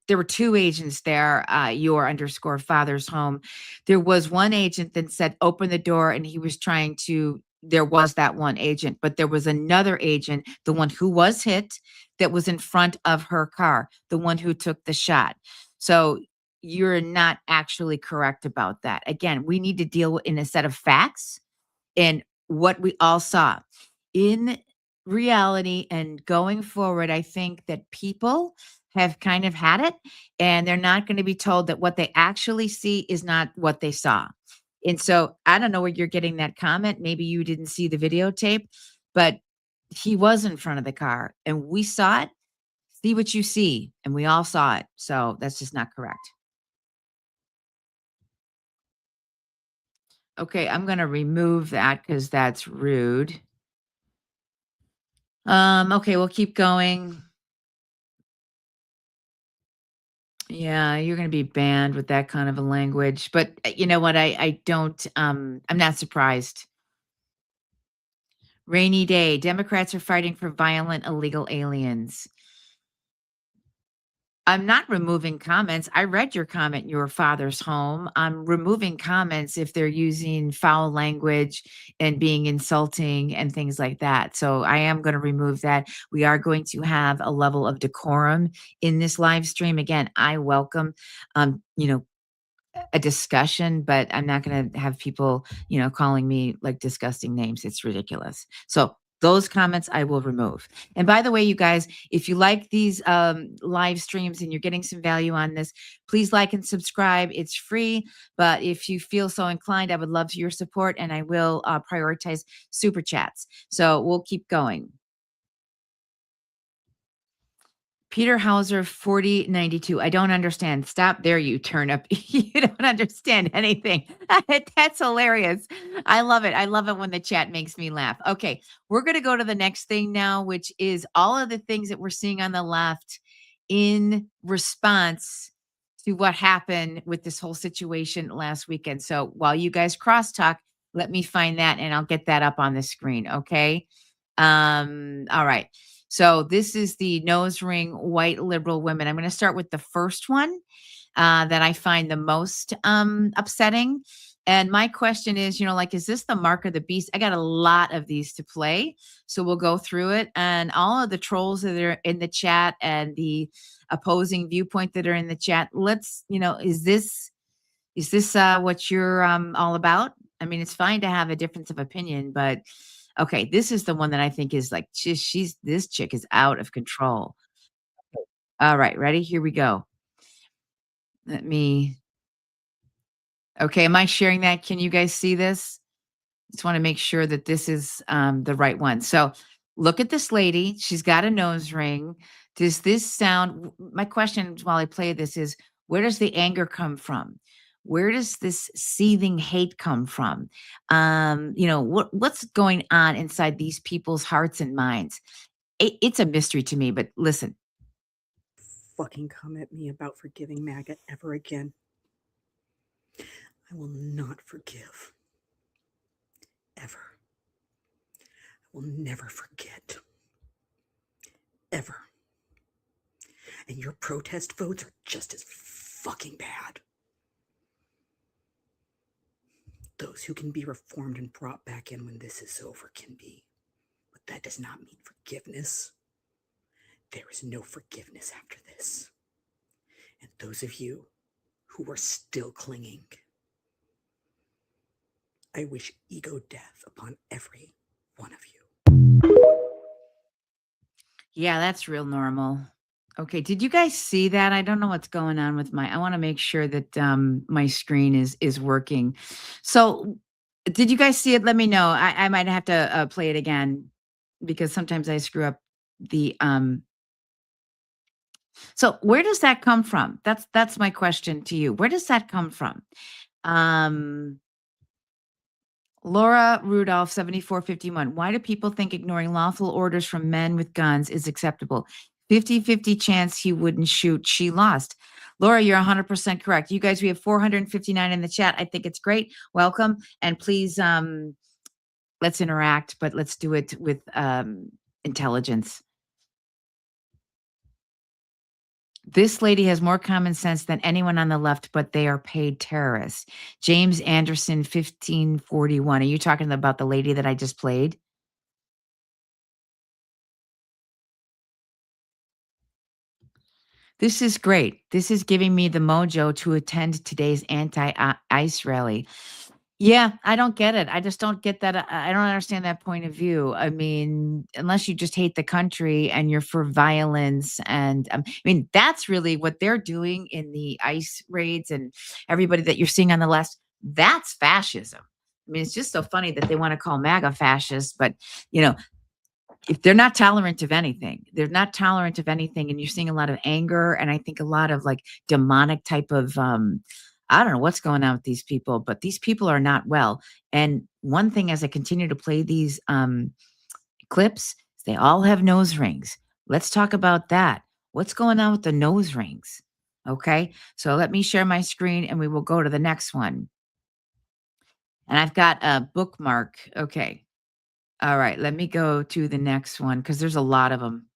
There were two agents there. Your _ father's home. There was one agent that said open the door, and he was trying to. There was that one agent, but there was another agent, the one who was hit, that was in front of her car, the one who took the shot. So you're not actually correct about that. Again, we need to deal in a set of facts and what we all saw. In reality and going forward, I think that people have kind of had it and they're not going to be told that what they actually see is not what they saw. And so I don't know where you're getting that comment. Maybe you didn't see the videotape, but he was in front of the car and we saw it. See what you see. And we all saw it. So that's just not correct. Okay, I'm going to remove that because that's rude. Okay, we'll keep going. Yeah, you're going to be banned with that kind of a language. But you know what? I don't, I'm not surprised. Rainy day. Democrats are fighting for violent illegal aliens. I'm not removing comments. I read your comment in your father's home. I'm removing comments if they're using foul language and being insulting and things like that. So I am going to remove that. We are going to have a level of decorum in this live stream. Again, I welcome, you know, a discussion, but I'm not going to have people, you know, calling me like disgusting names. It's ridiculous. So those comments I will remove. And by the way, you guys, if you like these live streams and you're getting some value on this, please like and subscribe. It's free, but if you feel so inclined, I would love your support, and I will prioritize super chats. So we'll keep going. Peter Hauser 4092. I don't understand. Stop there, you turnip. You don't understand anything. That's hilarious. I love it. I love it when the chat makes me laugh. Okay, we're going to go to the next thing now, which is all of the things that we're seeing on the left in response to what happened with this whole situation last weekend. So while you guys crosstalk, let me find that and I'll get that up on the screen. Okay. All right. So this is the nose ring white liberal women. I'm going to start with the first one that I find the most upsetting. And my question is, you know, like, is this the mark of the beast? I got a lot of these to play. So we'll go through it. And all of the trolls that are in the chat and the opposing viewpoint that are in the chat, let's, you know, is this what you're all about? I mean, it's fine to have a difference of opinion, but okay, this is the one that I think is like, this chick is out of control. All right, ready? Here we go. Okay, am I sharing that? Can you guys see this? Just want to make sure that this is the right one. So look at this lady. She's got a nose ring. Does this sound, my question while I play this is, where does the anger come from? Where does this seething hate come from? You know, what's going on inside these people's hearts and minds? It's a mystery to me, but listen. Fucking come at me about forgiving MAGA ever again. I will not forgive. Ever. I will never forget. Ever. And your protest votes are just as fucking bad. Those who can be reformed and brought back in when this is over can be. But that does not mean forgiveness. There is no forgiveness after this. And those of you who are still clinging, I wish ego death upon every one of you. Yeah, that's real normal. Okay, did you guys see that? I don't know what's going on with I want to make sure that my screen is working. So did you guys see it? Let me know. I might have to play it again because sometimes I screw up the So where does that come from? That's my question to you. Where does that come from? Laura Rudolph, 7451. Why do people think ignoring lawful orders from men with guns is acceptable? 50-50 chance he wouldn't shoot. She lost. Laura, you're 100% correct. You guys, we have 459 in the chat. I think it's great. Welcome. And please, let's interact, but let's do it with intelligence. This lady has more common sense than anyone on the left, but they are paid terrorists. James Anderson, 1541. Are you talking about the lady that I just played? This is great. This is giving me the mojo to attend today's anti-ICE rally. Yeah, I don't get it. I just don't get that. I don't understand that point of view. I mean, unless you just hate the country and you're for violence. And I mean, that's really what they're doing in the ICE raids and everybody that you're seeing on the left. That's fascism. I mean, it's just so funny that they want to call MAGA fascist, but you know, if they're not tolerant of anything, they're not tolerant of anything. And you're seeing a lot of anger. And I think a lot of like demonic type of, I don't know what's going on with these people, but these people are not well. And one thing, as I continue to play these clips, they all have nose rings. Let's talk about that. What's going on with the nose rings? Okay, so let me share my screen and we will go to the next one. And I've got a bookmark. Okay. All right, let me go to the next one because there's a lot of them.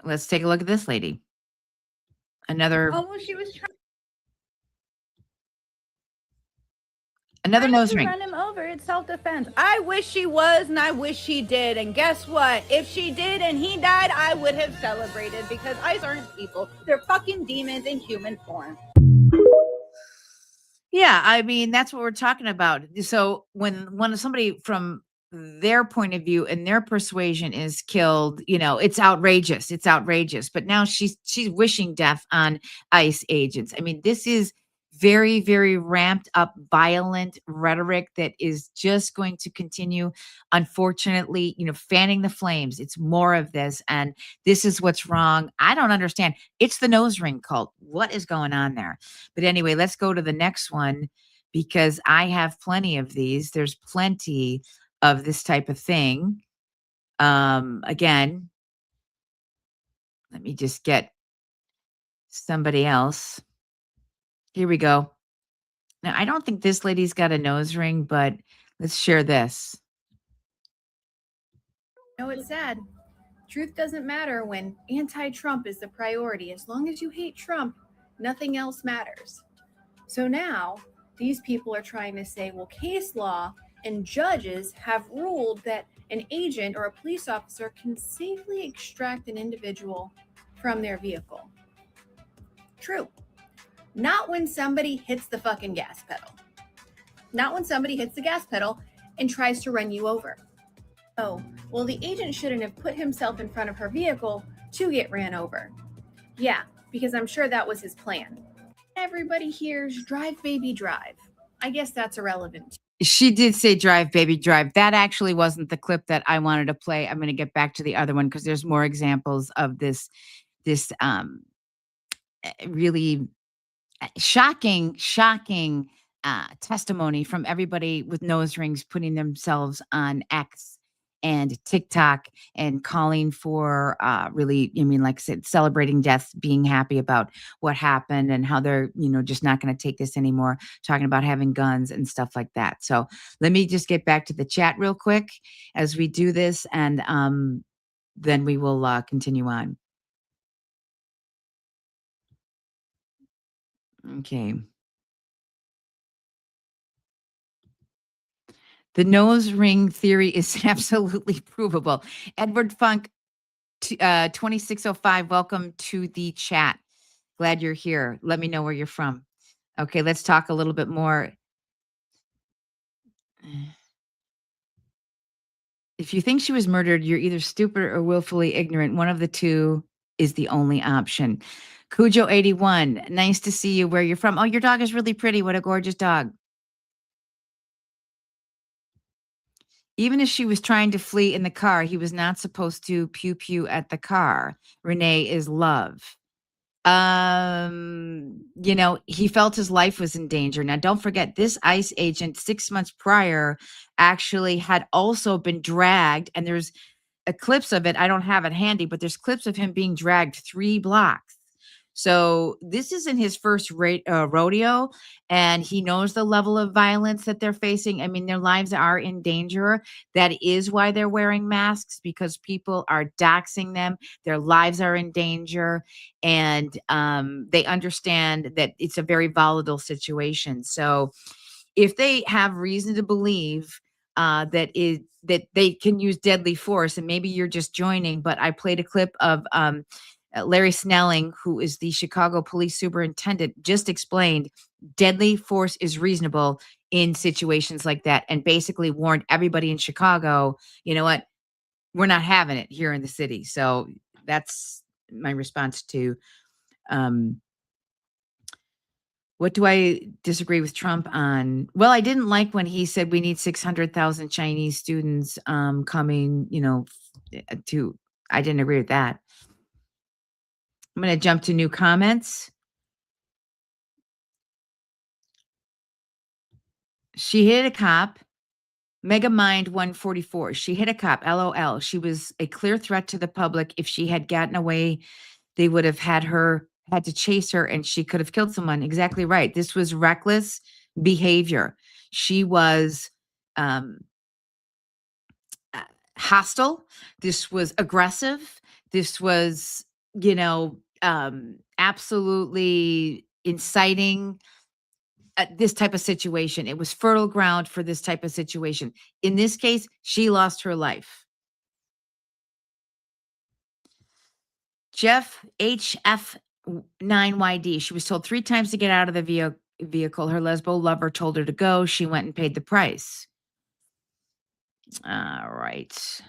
Let's take a look at this lady. Another She was another trying nose to ring. run him over. It's self-defense. I wish she was, and I wish she did. And guess what? If she did and he died, I would have celebrated because ICE aren't people. They're fucking demons in human form. Yeah, I mean, that's what we're talking about. So when somebody from their point of view and their persuasion is killed, it's outrageous. It's outrageous. But now she's wishing death on ICE agents. I mean, this is very, very ramped up violent rhetoric that is just going to continue, unfortunately, fanning the flames. It's more of this, and this is what's wrong. I don't understand. It's the nose ring cult. What is going on there? But anyway, let's go to the next one because I have plenty of these. There's plenty of this type of thing. Again, let me just get somebody else. Here we go. Now, I don't think this lady's got a nose ring, but let's share this. No, it's sad. Truth doesn't matter when anti-Trump is the priority. As long as you hate Trump, nothing else matters. So now these people are trying to say, well, case law and judges have ruled that an agent or a police officer can safely extract an individual from their vehicle. True. Not when somebody hits the fucking gas pedal. Not when somebody hits the gas pedal and tries to run you over. Oh, well, the agent shouldn't have put himself in front of her vehicle to get ran over. Yeah, because I'm sure that was his plan. Everybody hears drive, baby, drive. I guess that's irrelevant. She did say drive, baby, drive. That actually wasn't the clip that I wanted to play. I'm going to get back to the other one because there's more examples of this really shocking testimony from everybody with nose rings putting themselves on X and TikTok and calling for really, like I said, celebrating deaths, being happy about what happened and how they're, just not going to take this anymore, talking about having guns and stuff like that. So let me just get back to the chat real quick as we do this, and then we will continue on. Okay. The nose ring theory is absolutely provable. Edward Funk, 2605, welcome to the chat. Glad you're here. Let me know where you're from. Okay, let's talk a little bit more. If you think she was murdered, you're either stupid or willfully ignorant. One of the two is the only option. Cujo81, nice to see you. Where you're from. Oh, your dog is really pretty. What a gorgeous dog. Even if she was trying to flee in the car, he was not supposed to pew pew at the car. Renee is love. He felt his life was in danger. Now, don't forget, this ICE agent 6 months prior actually had also been dragged, and there's clips of it. I don't have it handy, but there's clips of him being dragged 3 blocks. So this isn't his first rodeo, and he knows the level of violence that they're facing. I mean, their lives are in danger. That is why they're wearing masks, because people are doxing them. Their lives are in danger, and they understand that it's a very volatile situation. So if they have reason to believe that they can use deadly force, and maybe you're just joining, but I played a clip of Larry Snelling, who is the Chicago police superintendent, just explained deadly force is reasonable in situations like that, and basically warned everybody in Chicago, you know what, we're not having it here in the city. So that's my response to what do I disagree with Trump on? Well, I didn't like when he said we need 600,000 Chinese students coming, I didn't agree with that. I'm going to jump to new comments. She hit a cop. Megamind 144. She hit a cop. LOL. She was a clear threat to the public. If she had gotten away, they would have had to chase her and she could have killed someone. Exactly right. This was reckless behavior. She was hostile. This was aggressive. This was, absolutely inciting this type of situation. It was fertile ground for this type of situation. In this case, she lost her life. Jeff HF9YD. She was told 3 times to get out of the vehicle. Her lesbo lover told her to go. She went and paid the price. All right.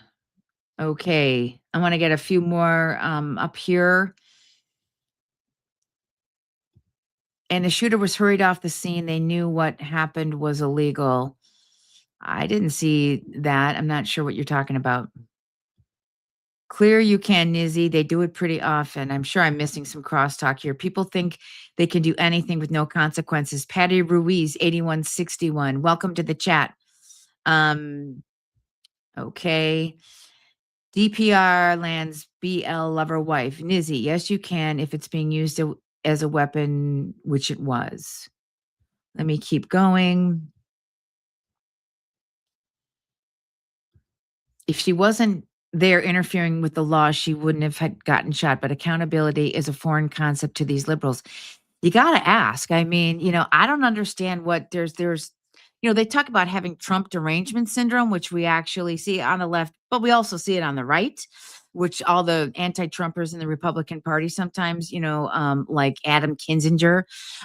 Okay. I want to get a few more up here. And the shooter was hurried off the scene. They knew what happened was illegal. I didn't see that. I'm not sure what you're talking about. Clear you can, Nizzy. They do it pretty often. I'm sure I'm missing some crosstalk here. People think they can do anything with no consequences. Patty Ruiz, 8161. Welcome to the chat. Okay. DPR lands BL lover wife. Nizzy, yes, you can if it's being used as a weapon, which it was. Let me keep going. If she wasn't there interfering with the law, she wouldn't have had gotten shot. But accountability is a foreign concept to these liberals. You got to ask. I mean, I don't understand what there's, they talk about having Trump derangement syndrome, which we actually see on the left, but we also see it on the right, which all the anti-Trumpers in the Republican Party sometimes, like Adam Kinzinger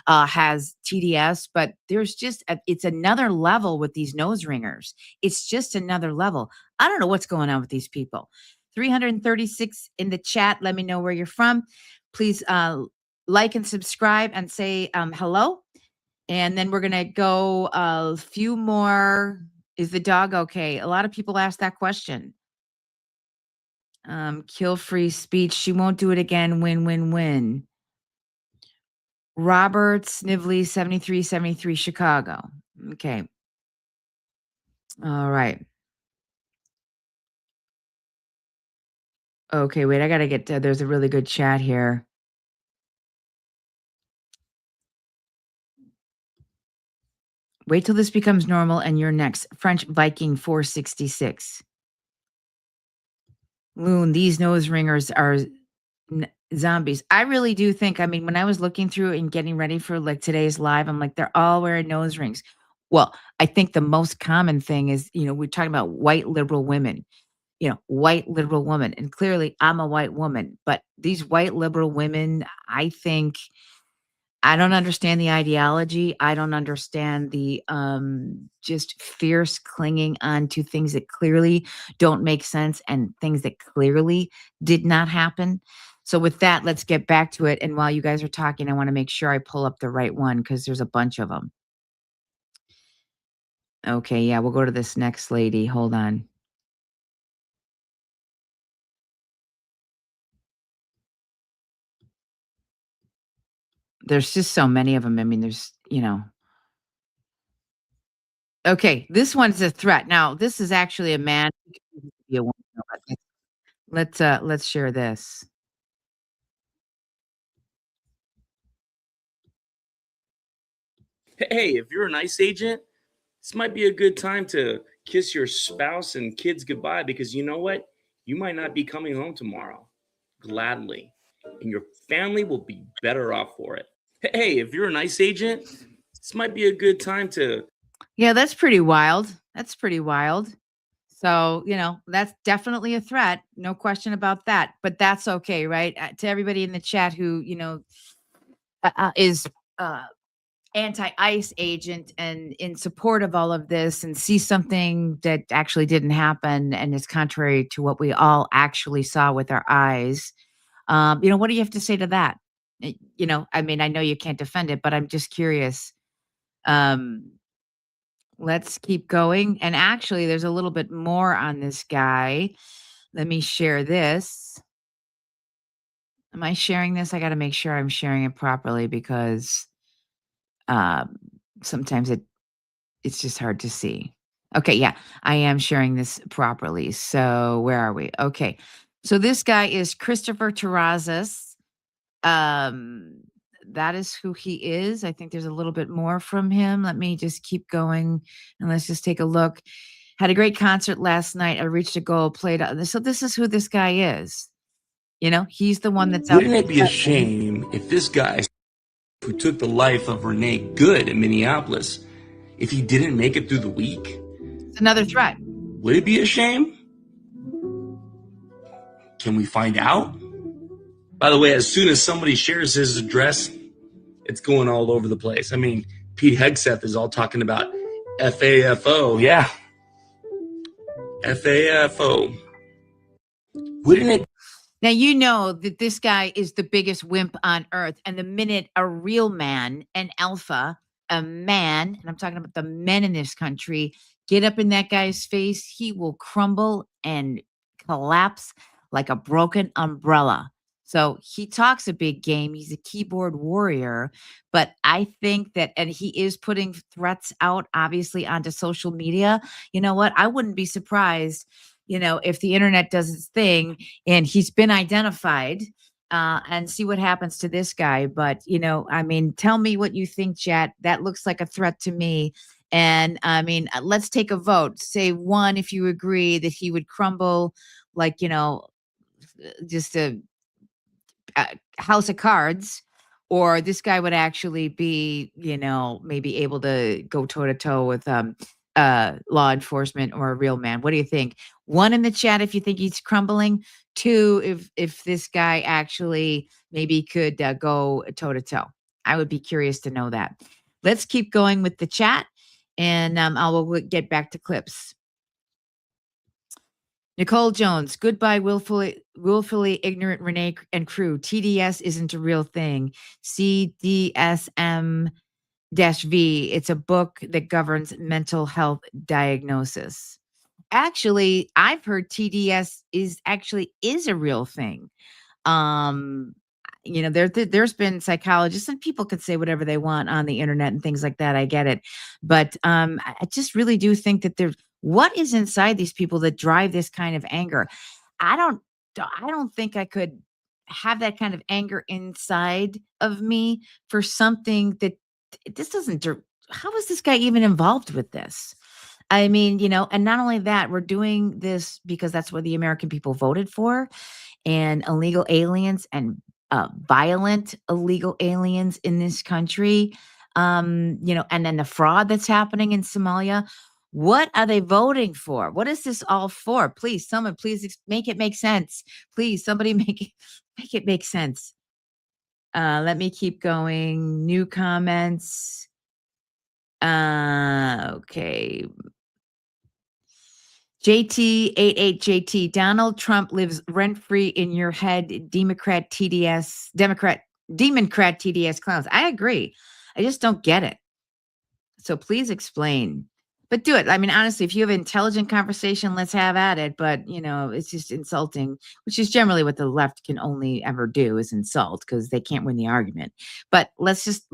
has TDS, but there's just, it's another level with these nose ringers. It's just another level. I don't know what's going on with these people. 336 in the chat. Let me know where you're from. Please like and subscribe and say hello. And then we're going to go a few more. Is the dog okay? A lot of people ask that question. Kill free speech. She won't do it again. Win, win, win. Robert Snively, 7373, Chicago. Okay. All right. Okay, wait, I got to get to, there's a really good chat here. Wait till this becomes normal and you're next. French Viking 466. Loon, these nose ringers are zombies. I really do think, when I was looking through and getting ready for like today's live, I'm like, they're all wearing nose rings. Well, I think the most common thing is, we're talking about white liberal women, white liberal woman. And clearly I'm a white woman, but these white liberal women, I think, I don't understand the ideology. I don't understand the just fierce clinging on to things that clearly don't make sense and things that clearly did not happen. So with that, let's get back to it. And while you guys are talking, I want to make sure I pull up the right one because there's a bunch of them. Okay, yeah, we'll go to this next lady. Hold on. There's just so many of them. There's, Okay, this one's a threat. Now, this is actually a man. Let's share this. Hey, if you're an ICE agent, this might be a good time to kiss your spouse and kids goodbye because you know what? You might not be coming home tomorrow. Gladly. And your family will be better off for it. Hey, if you're an ICE agent, this might be a good time to. Yeah, that's pretty wild. That's pretty wild. So, that's definitely a threat. No question about that. But that's okay, right? To everybody in the chat who, is anti-ICE agent and in support of all of this and see something that actually didn't happen and is contrary to what we all actually saw with our eyes. What do you have to say to that? I know you can't defend it, but I'm just curious. Let's keep going. And actually, there's a little bit more on this guy. Let me share this. Am I sharing this? I got to make sure I'm sharing it properly because sometimes it's just hard to see. Okay, yeah, I am sharing this properly. So where are we? Okay, so this guy is Christopher Terrazas. That is who he is. I think there's a little bit more from him. Let me just keep going and let's just take a look. Had a great concert last night. I reached a goal, played. So this is who this guy is. You know, he's the one that's out. Wouldn't it be a shame if this guy who took the life of Renee Good in Minneapolis, if he didn't make it through the week? It's another threat. Would it be a shame? Can we find out? By the way, as soon as somebody shares his address, it's going all over the place. I mean, Pete Hegseth is all talking about FAFO. Yeah. FAFO. Wouldn't it? Now, you know that this guy is the biggest wimp on earth. And the minute a real man, an alpha, a man, and I'm talking about the men in this country, get up in that guy's face, he will crumble and collapse like a broken umbrella. So he talks a big game. He's a keyboard warrior. But I think that, and he is putting threats out, obviously, onto social media. You know what? I wouldn't be surprised, you know, if the internet does its thing and he's been identified, and see what happens to this guy. But, you know, I mean, tell me what you think, chat. That looks like a threat to me. And I mean, let's take a vote. Say one if you agree that he would crumble like, you know, just a house of cards, or this guy would actually be, you know, maybe able to go toe to toe with law enforcement or a real man. What do you think? One in the chat if you think he's crumbling. Two, if this guy actually maybe could go toe to toe. I would be curious to know that. Let's keep going with the chat, and I will get back to clips. Nicole Jones, goodbye, willfully ignorant Renee and crew. TDS isn't a real thing. CDSM-V. It's a book that governs mental health diagnosis. Actually, I've heard TDS is a real thing. You know, there's been psychologists, and people could say whatever they want on the internet and things like that. I get it. But I just really do think that what is inside these people that drive this kind of anger? I don't think I could have that kind of anger inside of me for something that this doesn't. How is this guy even involved with this? I mean, you know, and not only that, we're doing this because that's what the American people voted for, and illegal aliens and violent illegal aliens in this country, you know, and then the fraud that's happening in Somalia. What are they voting for? What is this all for? Please, someone, please make it make sense. Please, somebody make it make sense. Let me keep going. New comments. Okay. JT88JT, Donald Trump lives rent-free in your head, Democrat TDS clowns. I agree. I just don't get it. So please explain. But do it. I mean, honestly, if you have an intelligent conversation, let's have at it. But, you know, it's just insulting, which is generally what the left can only ever do is insult because they can't win the argument. But let's just,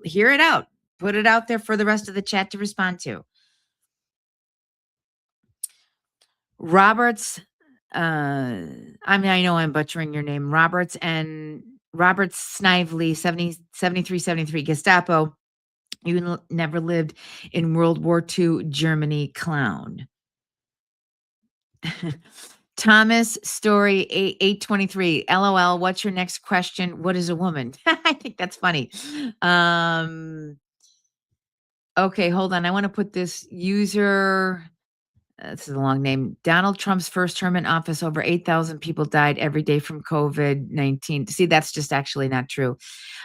hear it out. Put it out there for the rest of the chat to respond to. Roberts, I mean, I know I'm butchering your name, Roberts Snively, 7373, Gestapo. You never lived in World War II Germany, clown. Thomas Story 823, LOL, what's your next question? What is a woman? I think that's funny. Okay, hold on. I want to put this user... this is a long name. Donald Trump's first term in office, over 8,000 people died every day from COVID-19. See, that's just actually not true.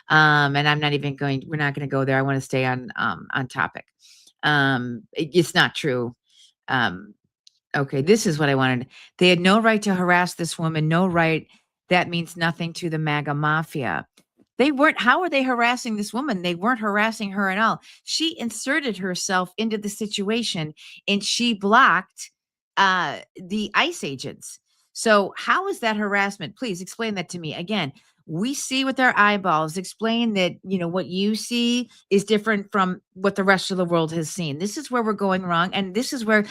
And we're not going to go there. I want to stay on topic. It's not true. Okay, this is what I wanted. They had no right to harass this woman. No right. That means nothing to the MAGA mafia. They weren't. How are they harassing this woman? They weren't harassing her at all. She inserted herself into the situation and she blocked the ICE agents. So how is that harassment? Please explain that to me. Again, we see with our eyeballs. Explain that, what you see is different from what the rest of the world has seen. This is where we're going wrong. And this is where,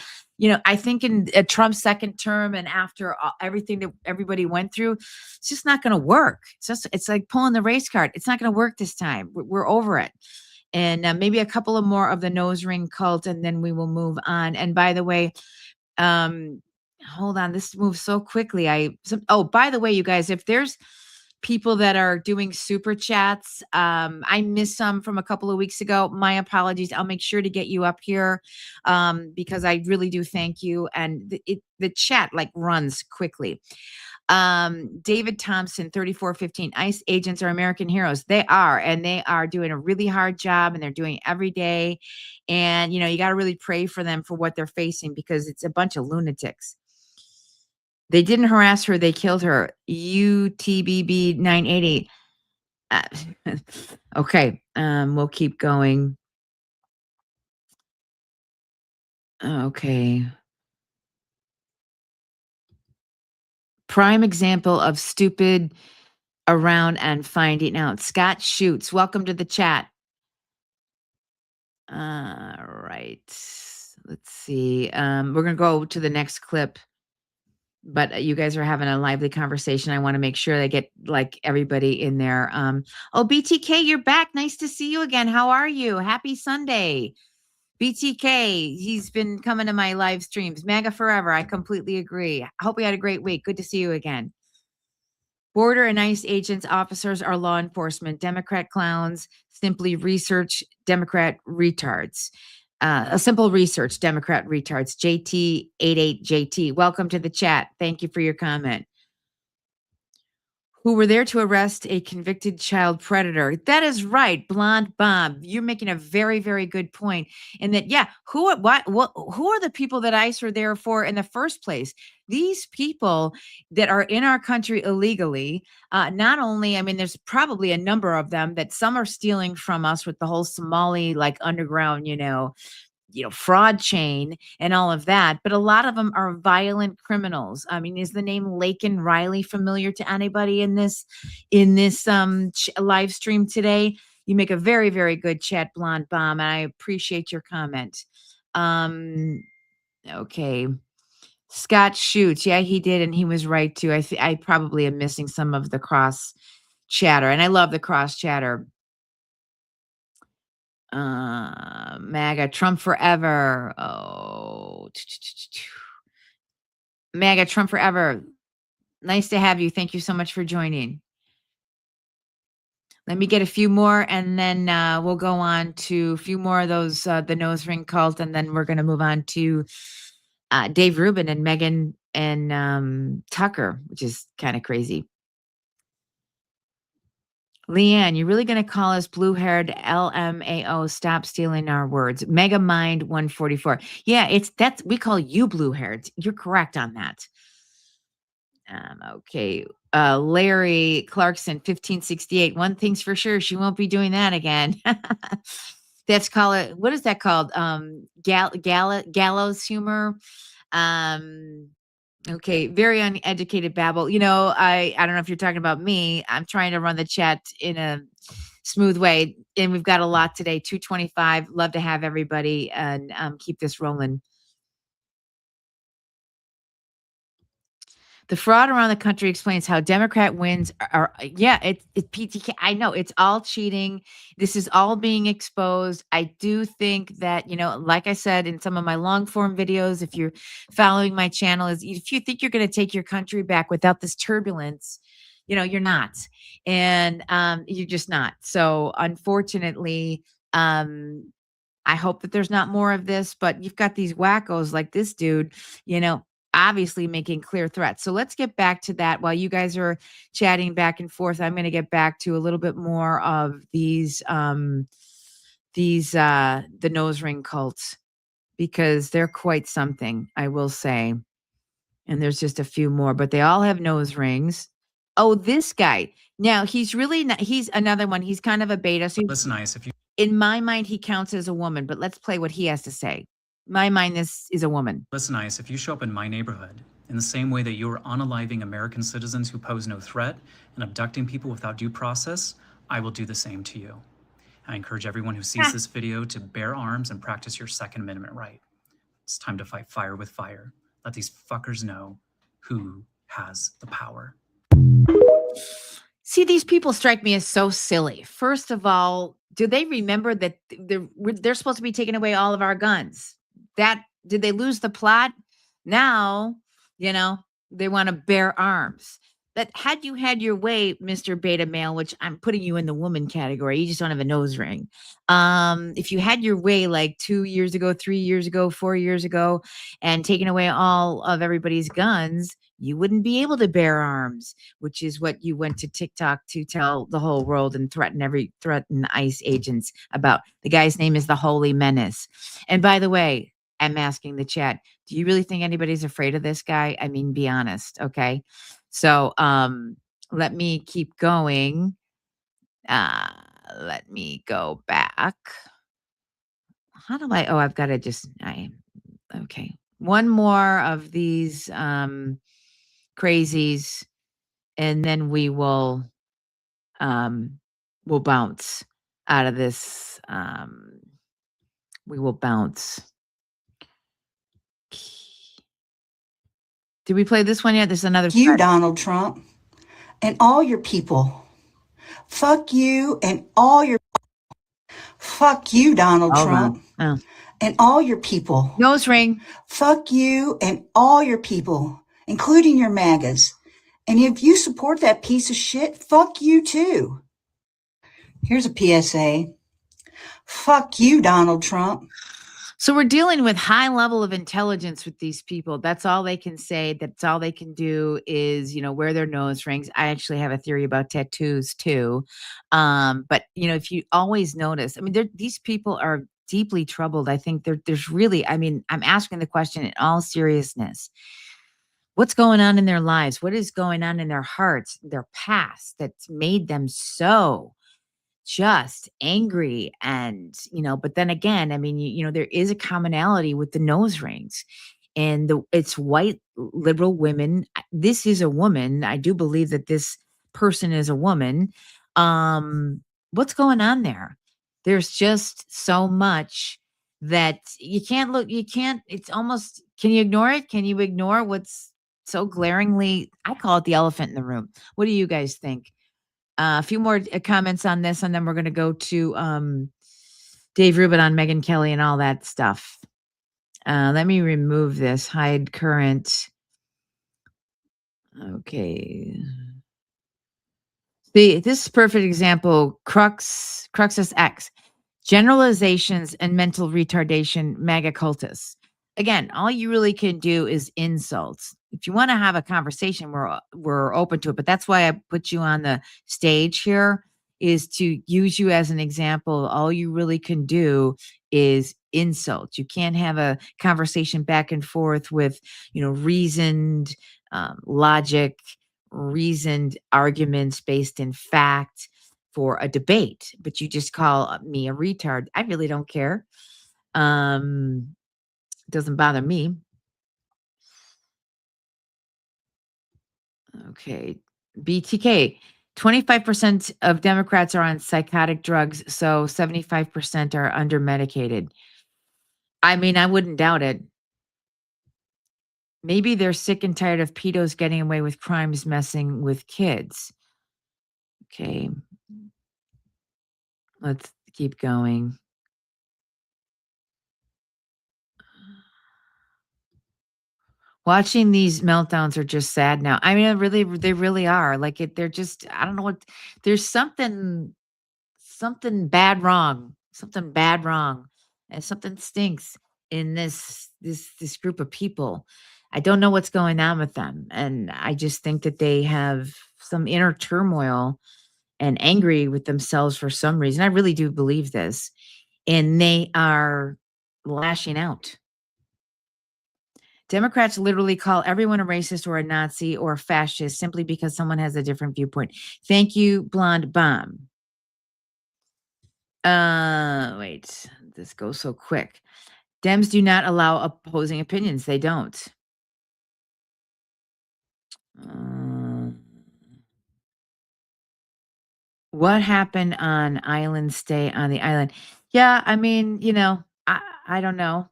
I think in Trump's second term and after everything that everybody went through, it's just not going to work. It's like pulling the race card. It's not going to work this time. We're over it. And maybe a couple of more of the nose ring cult, and then we will move on. And by the way, hold on, this moves so quickly. By the way, you guys, if there's people that are doing super chats, I missed some from a couple of weeks ago. My apologies. I'll make sure to get you up here because I really do thank you. And the chat runs quickly. David Thompson, 3415. ICE agents are American heroes. They are, and they are doing a really hard job, and they're doing it every day. And, you got to really pray for them for what they're facing, because it's a bunch of lunatics. They didn't harass her. They killed her. UTBB 980. Okay. We'll keep going. Okay. Prime example of stupid around and finding out. Scott Shoots, welcome to the chat. All right. Let's see. We're going to go to the next clip. But you guys are having a lively conversation. I want to make sure I get everybody in there. BTK, you're back. Nice to see you again. How are you? Happy Sunday. BTK, he's been coming to my live streams. MAGA forever. I completely agree. I hope you had a great week. Good to see you again. Border and ICE agents, officers are law enforcement. Democrat clowns, simply research, Democrat retards. A simple research, Democrat retards. JT88JT, welcome to the chat. Thank you for your comment. Who were there to arrest a convicted child predator. That is right, Blonde Bob. You're making a very, very good point. And that, who are the people that ICE are there for in the first place? These people that are in our country illegally, not only, there's probably a number of them that some are stealing from us with the whole Somali underground, fraud chain and all of that, but a lot of them are violent criminals. Is the name Laken Riley familiar to anybody in this live stream today? You make a very, very good chat, Blonde Bomb, and I appreciate your comment. Okay. Scott Shoots. Yeah, he did, and he was right too. I probably am missing some of the cross chatter, and I love the cross chatter. MAGA, Trump forever. MAGA, Trump forever. Nice to have you. Thank you so much for joining. Let me get a few more, and then we'll go on to a few more of those, the nose ring cult, and then we're going to move on to Dave Rubin and Megyn and Tucker, which is kind of crazy. Leanne, you're really going to call us blue-haired LMAO? Stop stealing our words. Mega Mind 144. Yeah, we call you blue-haired. You're correct on that. Okay. Larry Clarkson, 1568. One thing's for sure, she won't be doing that again. What is that called? Gallows humor. Okay, very uneducated babble. I don't know if you're talking about me. I'm trying to run the chat in a smooth way, and we've got a lot today. 225. Love to have everybody and keep this rolling. The fraud around the country explains how Democrat wins are it's PTK. I know it's all cheating. This is all being exposed. I do think that, like I said in some of my long form videos, if you're following my channel, is if you think you're going to take your country back without this turbulence, you're not. And you're just not. So unfortunately, I hope that there's not more of this, but you've got these wackos like this dude, obviously making clear threats. So let's get back to that. While you guys are chatting back and forth, I'm going to get back to a little bit more of the nose ring cults, because they're quite something, I will say. And there's just a few more, but they all have nose rings. Oh, this guy. Now he's another one. He's kind of a beta. So That's nice. In my mind, he counts as a woman, but let's play what he has to say. My mind, this is a woman. Listen, Ice, if you show up in my neighborhood In the same way that you are unaliving American citizens who pose no threat and abducting people without due process, I will do the same to you. I encourage everyone who sees this video to bear arms and practice your Second Amendment right. It's time to fight fire with fire. Let these fuckers know who has the power. See, these people strike me as so silly. First of all, do they remember that they're supposed to be taking away all of our guns? Did they lose the plot? Now, they want to bear arms. But had you had your way, Mr. Beta Male, which I'm putting you in the woman category, you just don't have a nose ring. If you had your way like 2 years ago, 3 years ago, 4 years ago, and taken away all of everybody's guns, you wouldn't be able to bear arms, which is what you went to TikTok to tell the whole world and threaten ICE agents about. The guy's name is the Holy Menace. And by the way, I'm asking the chat, do you really think anybody's afraid of this guy? I mean, be honest, okay? So let me keep going. Let me go back. How do I've got to okay. One more of these crazies, and then we'll bounce out of this. We will bounce. Did we play this one yet? There's another. You, Donald Trump, and all your people. Fuck you and all your. Fuck you, Donald Trump, and all your people. Nose ring. Fuck you and all your people, including your MAGAs. And if you support that piece of shit, fuck you too. Here's a PSA. Fuck you, Donald Trump. So we're dealing with high level of intelligence with these people. That's all they can say. That's all they can do is, wear their nose rings. I actually have a theory about tattoos too. But if you always notice, these people are deeply troubled. I think there's really, I'm asking the question in all seriousness. What's going on in their lives? What is going on in their hearts, their past that's made them so just angry? And but then again, there is a commonality with the nose rings, and it's white liberal women. This is a woman. I do believe that this person is a woman. What's going on there? There's just so much that you can't it's almost, can you ignore it? Can you ignore what's so glaringly, I call it the elephant in the room? What do you guys think? A few more comments on this, and then we're going to go to Dave Rubin on Megyn Kelly and all that stuff. Let me remove this. Hide current. Okay. See, this is a perfect example. Cruxus X. Generalizations and mental retardation, MAGA cultists. Again, all you really can do is insults. If you want to have a conversation, we're open to it. But that's why I put you on the stage here, is to use you as an example. All you really can do is insult. You can't have a conversation back and forth with, reasoned logic, reasoned arguments based in fact for a debate. But you just call me a retard. I really don't care. Doesn't bother me. Okay. BTK. 25% of Democrats are on psychotic drugs, so 75% are under-medicated. I wouldn't doubt it. Maybe they're sick and tired of pedos getting away with crimes messing with kids. Okay. Let's keep going. Watching these meltdowns are just sad now. They really are. They're just, I don't know what, there's something bad wrong. Something bad wrong. And something stinks in this group of people. I don't know what's going on with them. And I just think that they have some inner turmoil and angry with themselves for some reason. I really do believe this. And they are lashing out. Democrats literally call everyone a racist or a Nazi or a fascist simply because someone has a different viewpoint. Thank you, Blonde Bomb. Wait, this goes so quick. Dems do not allow opposing opinions. They don't. What happened on island stay on the island? Yeah, I mean, I don't know.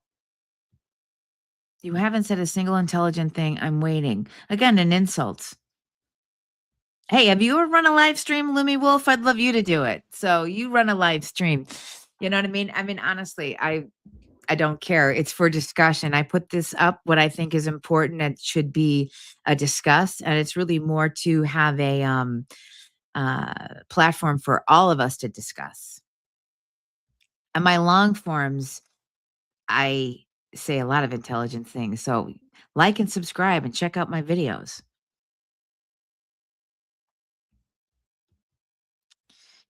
You haven't said a single intelligent thing. I'm waiting. Again, an insult. Hey, have you ever run a live stream, Lumi Wolf? I'd love you to do it. So you run a live stream. You know what I mean? I mean, honestly, I don't care. It's for discussion. I put this up, what I think is important and should be discussed. And it's really more to have a platform for all of us to discuss. And my long forms, I say a lot of intelligent things. So like and subscribe and check out my videos.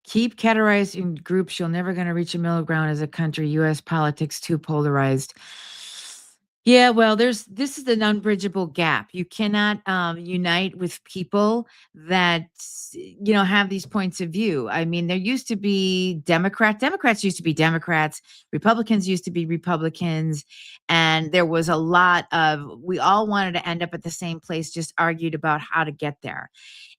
Keep categorizing groups. You're never going to reach a middle ground as a country. U.S. politics too polarized. Yeah, well, this is an unbridgeable gap. You cannot unite with people that have these points of view. I mean, there used to be Democrats used to be Democrats, Republicans used to be Republicans, and there was a lot of, we all wanted to end up at the same place, just argued about how to get there.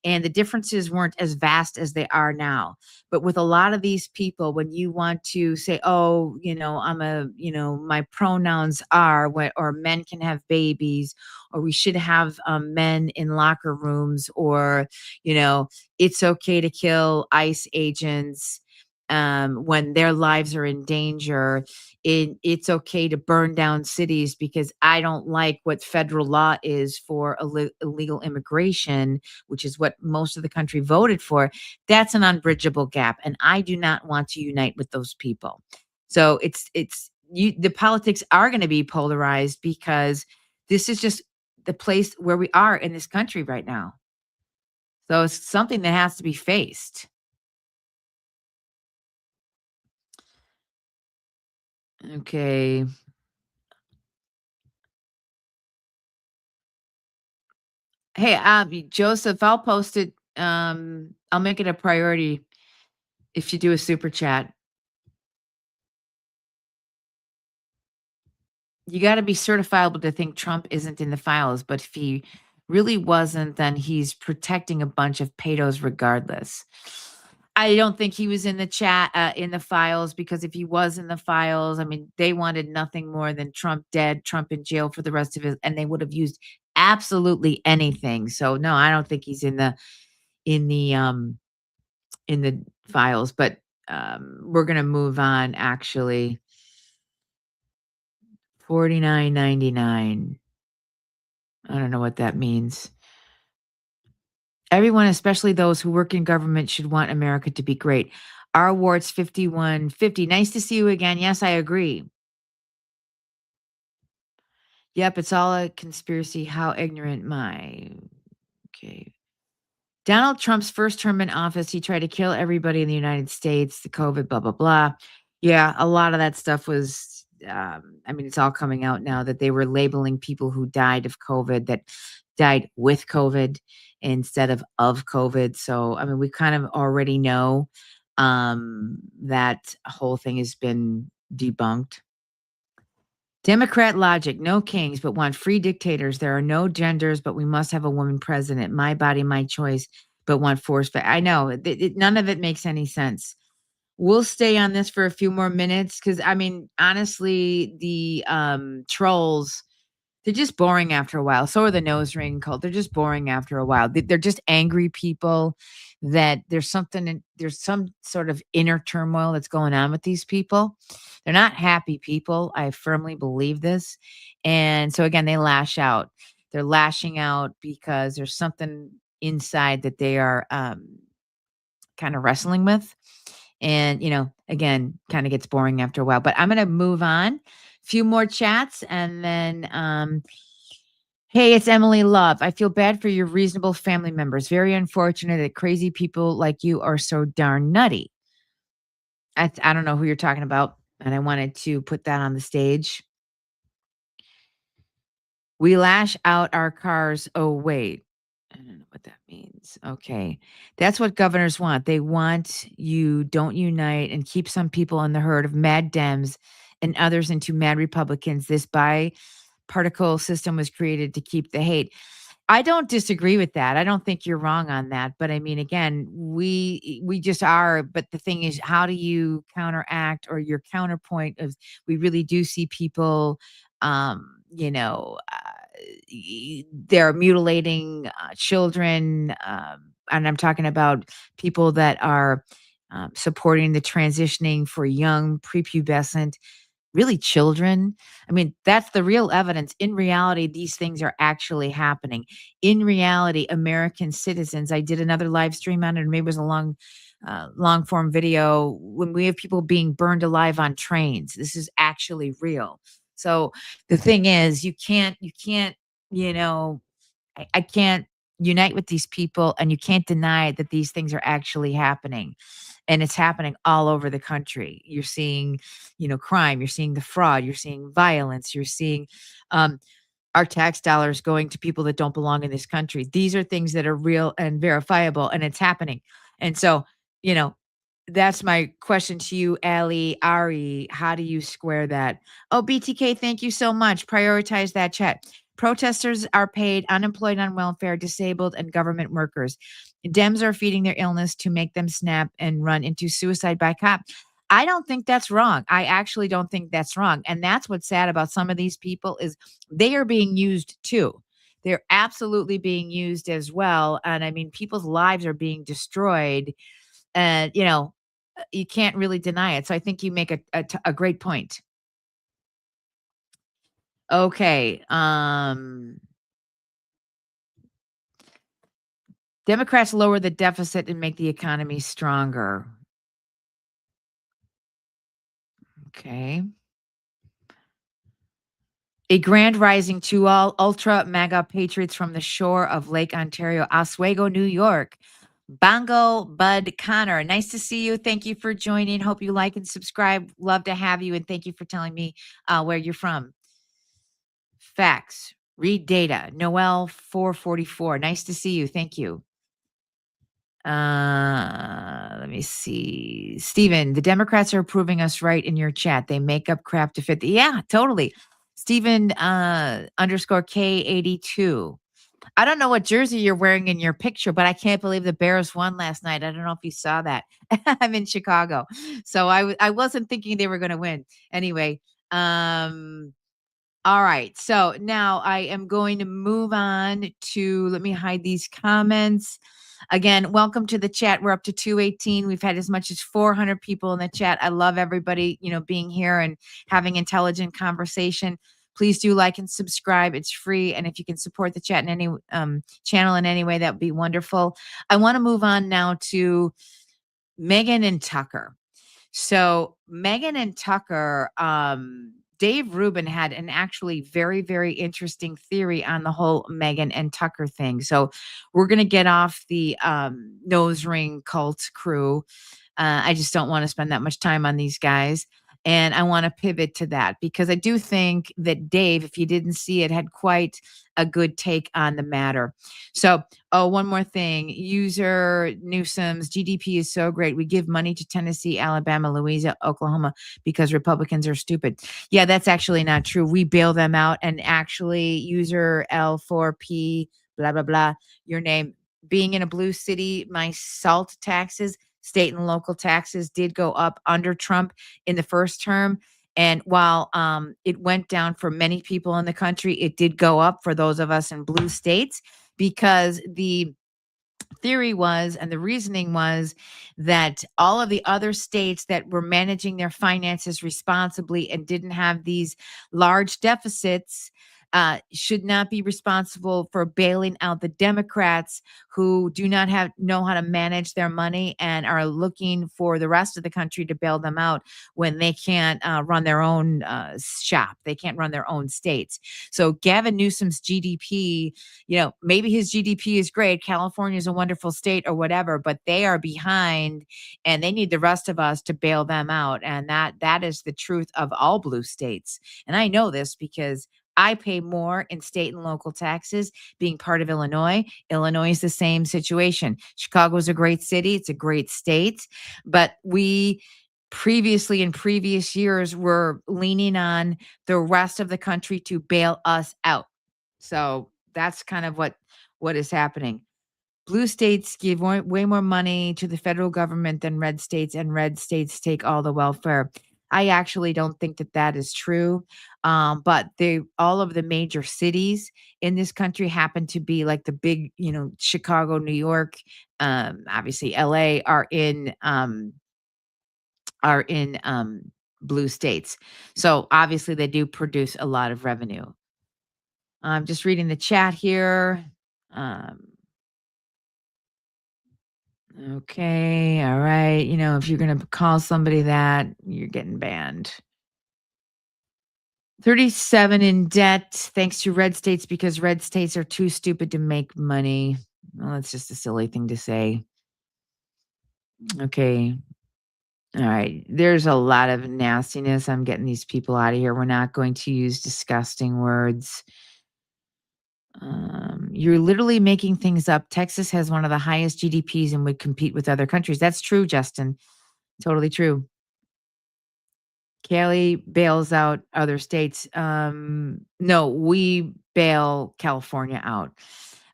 And the differences weren't as vast as they are now. But with a lot of these people, when you want to say, oh, my pronouns are, or men can have babies, or we should have men in locker rooms, or, it's okay to kill ICE agents when their lives are in danger. It's okay to burn down cities because I don't like what federal law is for illegal immigration, which is what most of the country voted for. That's an unbridgeable gap, and I do not want to unite with those people. So the politics are going to be polarized because this is just the place where we are in this country right now. So it's something that has to be faced. Okay. Hey, Joseph, I'll post it. I'll make it a priority if you do a super chat. You got to be certifiable to think Trump isn't in the files, but if he really wasn't, then he's protecting a bunch of pedos regardless. I don't think he was in the chat, in the files, because if he was in the files, I mean, they wanted nothing more than Trump dead, Trump in jail for the rest of his, and they would have used absolutely anything. So no, I don't think he's in the files, but we're going to move on actually. $49.99. I don't know what that means. Everyone, especially those who work in government, should want America to be great. Our Warts 5150. Nice to see you again. Yes, I agree. Yep, it's all a conspiracy. How ignorant okay. Donald Trump's first term in office, he tried to kill everybody in the United States, the COVID, blah, blah, blah. Yeah, a lot of that stuff was, it's all coming out now that they were labeling people who died of COVID that died with COVID instead of COVID. So, we kind of already know that whole thing has been debunked. Democrat logic, no kings, but want free dictators. There are no genders, but we must have a woman president. My body, my choice, but want force. But I know none of it makes any sense. We'll stay on this for a few more minutes because, honestly, the trolls, they're just boring after a while. So are the nose ring cult. They're just boring after a while. They're just angry people that there's some sort of inner turmoil that's going on with these people. They're not happy people. I firmly believe this. And so again, they lash out. They're lashing out because there's something inside that they are kind of wrestling with. And, again, kind of gets boring after a while. But I'm going to move on. Few more chats and then hey, it's Emily Love. I feel bad for your reasonable family members. Very unfortunate that crazy people like you are so darn nutty. I don't know who you're talking about, and I wanted to put that on the stage. We lash out our cars. Oh, wait. I don't know what that means. Okay. That's what governors want. They want you don't unite and keep some people in the herd of mad Dems and others into mad Republicans. This biparticle system was created to keep the hate. I don't disagree with that. I don't think you're wrong on that. But I mean, again, we just are. But the thing is, how do you counteract, or your counterpoint of, we really do see people, they're mutilating children, and I'm talking about people that are supporting the transitioning for young prepubescent, really children. I mean, that's the real evidence. In reality, these things are actually happening. In reality, American citizens, I did another live stream on it, or maybe it was a long form video, when we have people being burned alive on trains. This is actually real. So the thing is, you can't, I can't unite with these people, and you can't deny that these things are actually happening. And it's happening all over the country. You're seeing, crime, you're seeing the fraud, you're seeing violence, you're seeing our tax dollars going to people that don't belong in this country. These are things that are real and verifiable, and it's happening. And so, that's my question to you, Ali, Ari. How do you square that? Oh, BTK, thank you so much. Prioritize that chat. Protesters are paid, unemployed, on welfare, disabled, and government workers. Dems are feeding their illness to make them snap and run into suicide by cop. I don't think that's wrong. I actually don't think that's wrong. And that's what's sad about some of these people, is they are being used too. They're absolutely being used as well. And I mean, people's lives are being destroyed. And, you can't really deny it. So I think you make a great point. Okay. Democrats lower the deficit and make the economy stronger. Okay. A grand rising to all ultra MAGA patriots from the shore of Lake Ontario, Oswego, New York. Bongo Bud Connor, nice to see you. Thank you for joining. Hope you like and subscribe. Love to have you. And thank you for telling me where you're from. Facts. Read data. Noel 444. Nice to see you. Thank you. Let me see. Steven, the Democrats are proving us right in your chat. They make up crap to fit. Yeah, totally. Steven underscore K82. I don't know what jersey you're wearing in your picture, but I can't believe the Bears won last night. I don't know if you saw that. I'm in Chicago. So I wasn't thinking they were going to win. Anyway, all right. So now I am going to move on to, let me hide these comments. Again, welcome to the chat. We're up to 218. We've had as much as 400 people in the chat. I love everybody, being here and having intelligent conversation. Please do like and subscribe. It's free. And if you can support the chat in any channel in any way, that would be wonderful. I want to move on now to Megyn and Tucker. So Megyn and Tucker, Dave Rubin had an actually very, very interesting theory on the whole Megyn and Tucker thing. So we're going to get off the nose ring cult crew. I just don't want to spend that much time on these guys. And I want to pivot to that, because I do think that Dave, if you didn't see it, had quite a good take on the matter. So, one more thing. User Newsom's GDP is so great. We give money to Tennessee, Alabama, Louisiana, Oklahoma because Republicans are stupid. Yeah, that's actually not true. We bail them out. And actually, user L4P, blah, blah, blah, your name, being in a blue city, my SALT taxes, state and local taxes, did go up under Trump in the first term. And while it went down for many people in the country, it did go up for those of us in blue states, because the theory was, and the reasoning was, that all of the other states that were managing their finances responsibly and didn't have these large deficits should not be responsible for bailing out the Democrats, who do not know how to manage their money and are looking for the rest of the country to bail them out when they can't run their own shop. They can't run their own states. So Gavin Newsom's GDP, maybe his GDP is great. California is a wonderful state or whatever, but they are behind and they need the rest of us to bail them out. And that is the truth of all blue states. And I know this because I pay more in state and local taxes being part of Illinois. Illinois is the same situation. Chicago is a great city. It's a great state. But we previously, in previous years, were leaning on the rest of the country to bail us out. So that's kind of what is happening. Blue states give way more money to the federal government than red states, and red states take all the welfare. I actually don't think that is true. But all of the major cities in this country happen to be like the big, Chicago, New York, obviously LA are in blue states. So obviously they do produce a lot of revenue. I'm just reading the chat here. Okay, all right. If you're going to call somebody that, you're getting banned. 37 in debt thanks to red states because red states are too stupid to make money. Well, that's just a silly thing to say. Okay. All right. There's a lot of nastiness. I'm getting these people out of here. We're not going to use disgusting words. You're literally making things up. Texas has one of the highest GDPs and would compete with other countries. That's true, Justin. Totally true. Cali bails out other states. No, we bail California out.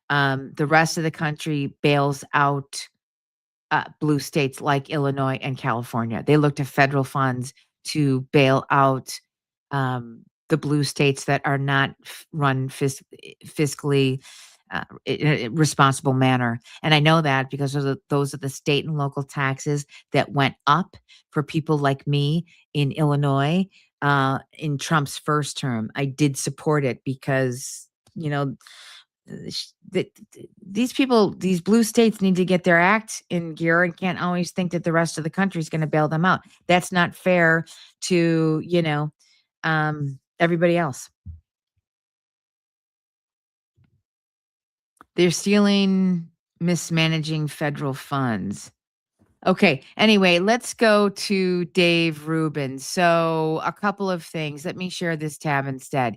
The rest of the country bails out blue states like Illinois and California. They look to federal funds to bail out the blue states that are not run fiscally in a responsible manner. And I know that because those are the state and local taxes that went up for people like me in Illinois in Trump's first term. I did support it because, these people, these blue states need to get their act in gear and can't always think that the rest of the country is going to bail them out. That's not fair to, everybody else. They're stealing, mismanaging federal funds. Okay. Anyway, let's go to Dave Rubin. So a couple of things. Let me share this tab instead.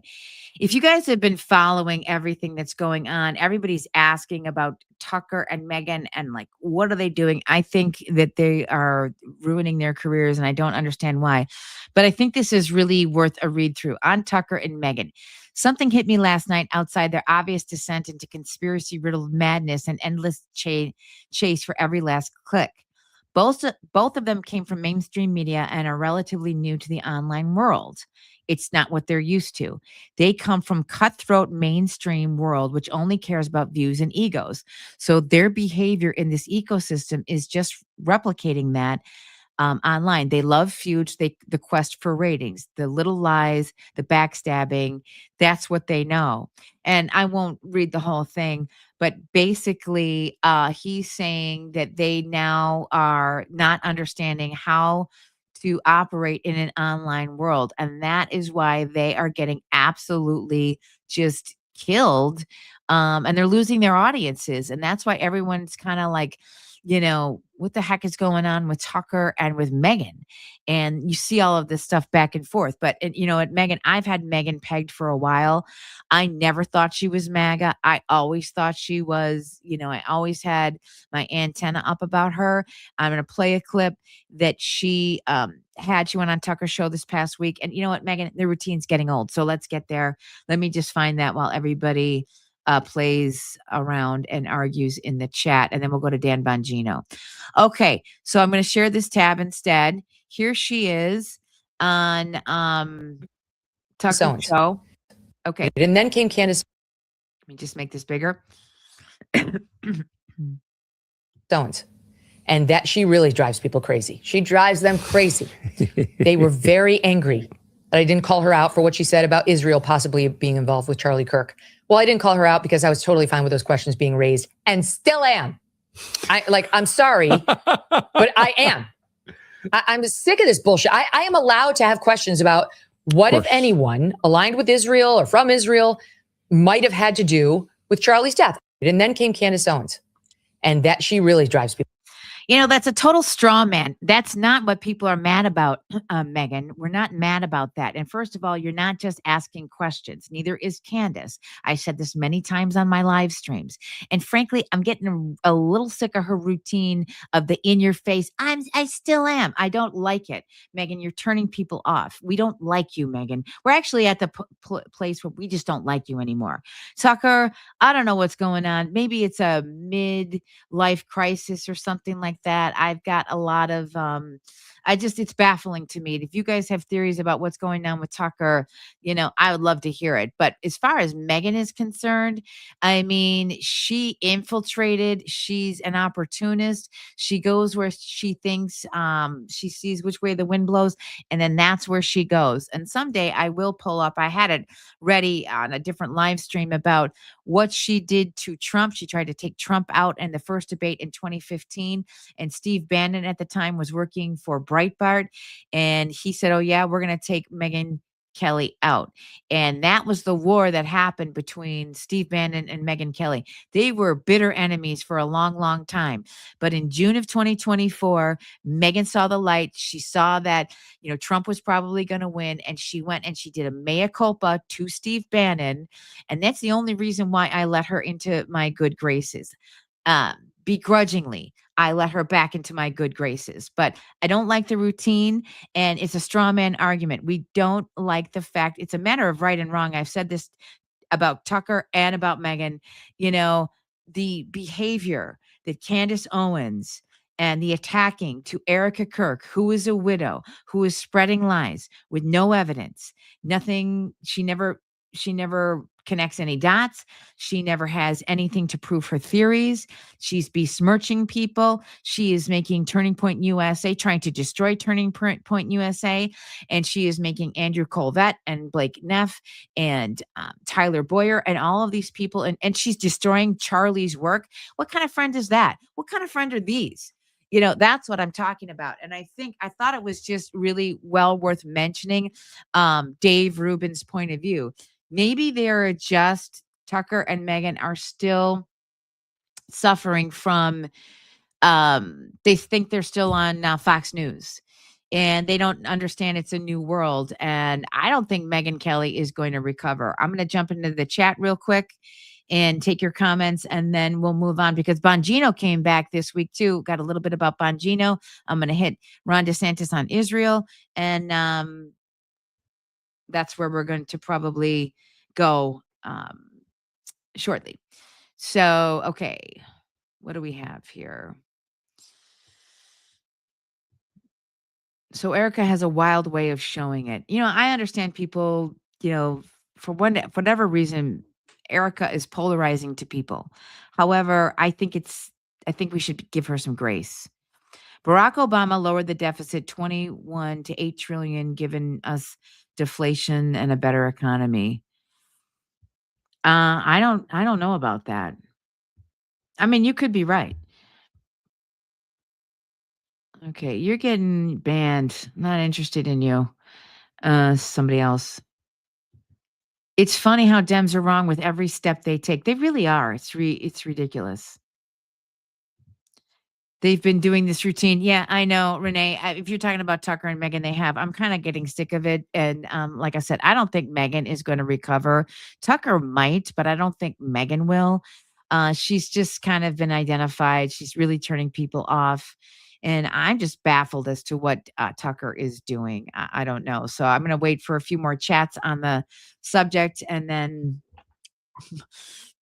If you guys have been following everything that's going on, everybody's asking about Tucker and Megyn and like, what are they doing? I think that they are ruining their careers and I don't understand why. But I think this is really worth a read through on Tucker and Megyn. Something hit me last night outside their obvious descent into conspiracy-riddled madness and endless chase for every last click. Both of them came from mainstream media and are relatively new to the online world. It's not what they're used to. They come from cutthroat mainstream world, which only cares about views and egos. So their behavior in this ecosystem is just replicating that online. They love feuds, the quest for ratings, the little lies, the backstabbing. That's what they know. And I won't read the whole thing, but basically he's saying that they now are not understanding how to operate in an online world. And that is why they are getting absolutely just killed. And they're losing their audiences. And that's why everyone's kind of like, what the heck is going on with Tucker and with Megyn? And you see all of this stuff back and forth. But, at Megyn, I've had Megyn pegged for a while. I never thought she was MAGA. I always thought she was, I always had my antenna up about her. I'm going to play a clip that she had. She went on Tucker's show this past week. And you know what, Megyn, the routine's getting old. So let's get there. Let me just find that while everybody plays around and argues in the chat, and then we'll go to Dan Bongino. Okay, so I'm going to share this tab instead. Here she is on Tucker's show. Okay. And then came Candace. Let me just make this bigger. Stones. And that she really drives people crazy. She drives them crazy. They were very angry that I didn't call her out for what she said about Israel possibly being involved with Charlie Kirk. Well, I didn't call her out because I was totally fine with those questions being raised and still am. I'm sorry, but I am. I'm sick of this bullshit. I am allowed to have questions about what, if anyone, aligned with Israel or from Israel might have had to do with Charlie's death. And then came Candace Owens. And that she really drives people. That's a total straw man. That's not what people are mad about, Megyn. We're not mad about that. And first of all, you're not just asking questions. Neither is Candace. I said this many times on my live streams. And frankly, I'm getting a little sick of her routine of the in your face. I still am. I don't like it. Megyn, you're turning people off. We don't like you, Megyn. We're actually at the place where we just don't like you anymore. Tucker, I don't know what's going on. Maybe it's a midlife crisis or something like that. I've got a lot of it's baffling to me. If you guys have theories about what's going on with Tucker, I would love to hear it. But as far as Megyn is concerned, I mean, she infiltrated. She's an opportunist. She goes where she thinks, she sees which way the wind blows, and then that's where she goes. And someday I will pull up. I had it ready on a different live stream about what she did to Trump. She tried to take Trump out in the first debate in 2015. And Steve Bannon at the time was working for Breitbart. And he said, oh, yeah, we're going to take Megyn Kelly out. And that was the war that happened between Steve Bannon and Megyn Kelly. They were bitter enemies for a long, long time. But in June of 2024, Megyn saw the light. She saw that, Trump was probably going to win. And she went and she did a mea culpa to Steve Bannon. And that's the only reason why I let her into my good graces. Begrudgingly, I let her back into my good graces, but I don't like the routine, and it's a straw man argument. We don't like the fact it's a matter of right and wrong. I've said this about Tucker and about Megyn, the behavior that Candace Owens and the attacking to Erica Kirk, who is a widow, who is spreading lies with no evidence, nothing. She never connects any dots. She never has anything to prove her theories. She's besmirching people. She is making Turning Point USA, trying to destroy Turning Point USA. And she is making Andrew Colvett and Blake Neff and Tyler Boyer and all of these people. And she's destroying Charlie's work. What kind of friend is that? What kind of friend are these? That's what I'm talking about. And I thought it was just really well worth mentioning Dave Rubin's point of view. Maybe they're just Tucker and Megyn are still suffering from, they think they're still on Fox News and they don't understand it's a new world. And I don't think Megyn Kelly is going to recover. I'm going to jump into the chat real quick and take your comments, and then we'll move on because Bongino came back this week too. Got a little bit about Bongino. I'm going to hit Ron DeSantis on Israel, and that's where we're going to probably go shortly. So, okay, what do we have here? So Erica has a wild way of showing it. I understand people, for whatever reason, Erica is polarizing to people. However, I think we should give her some grace. Barack Obama lowered the deficit 21 to 8 trillion, giving us deflation and a better economy. I don't know about that. I mean, you could be right. Okay, you're getting banned. Not interested in you. Somebody else. It's funny how Dems are wrong with every step they take. They really are. It's ridiculous. They've been doing this routine. Yeah, I know, Renee. If you're talking about Tucker and Megyn, they have. I'm kind of getting sick of it. And like I said, I don't think Megyn is going to recover. Tucker might, but I don't think Megyn will. She's just kind of been identified. She's really turning people off. And I'm just baffled as to what Tucker is doing. I don't know. So I'm going to wait for a few more chats on the subject. And then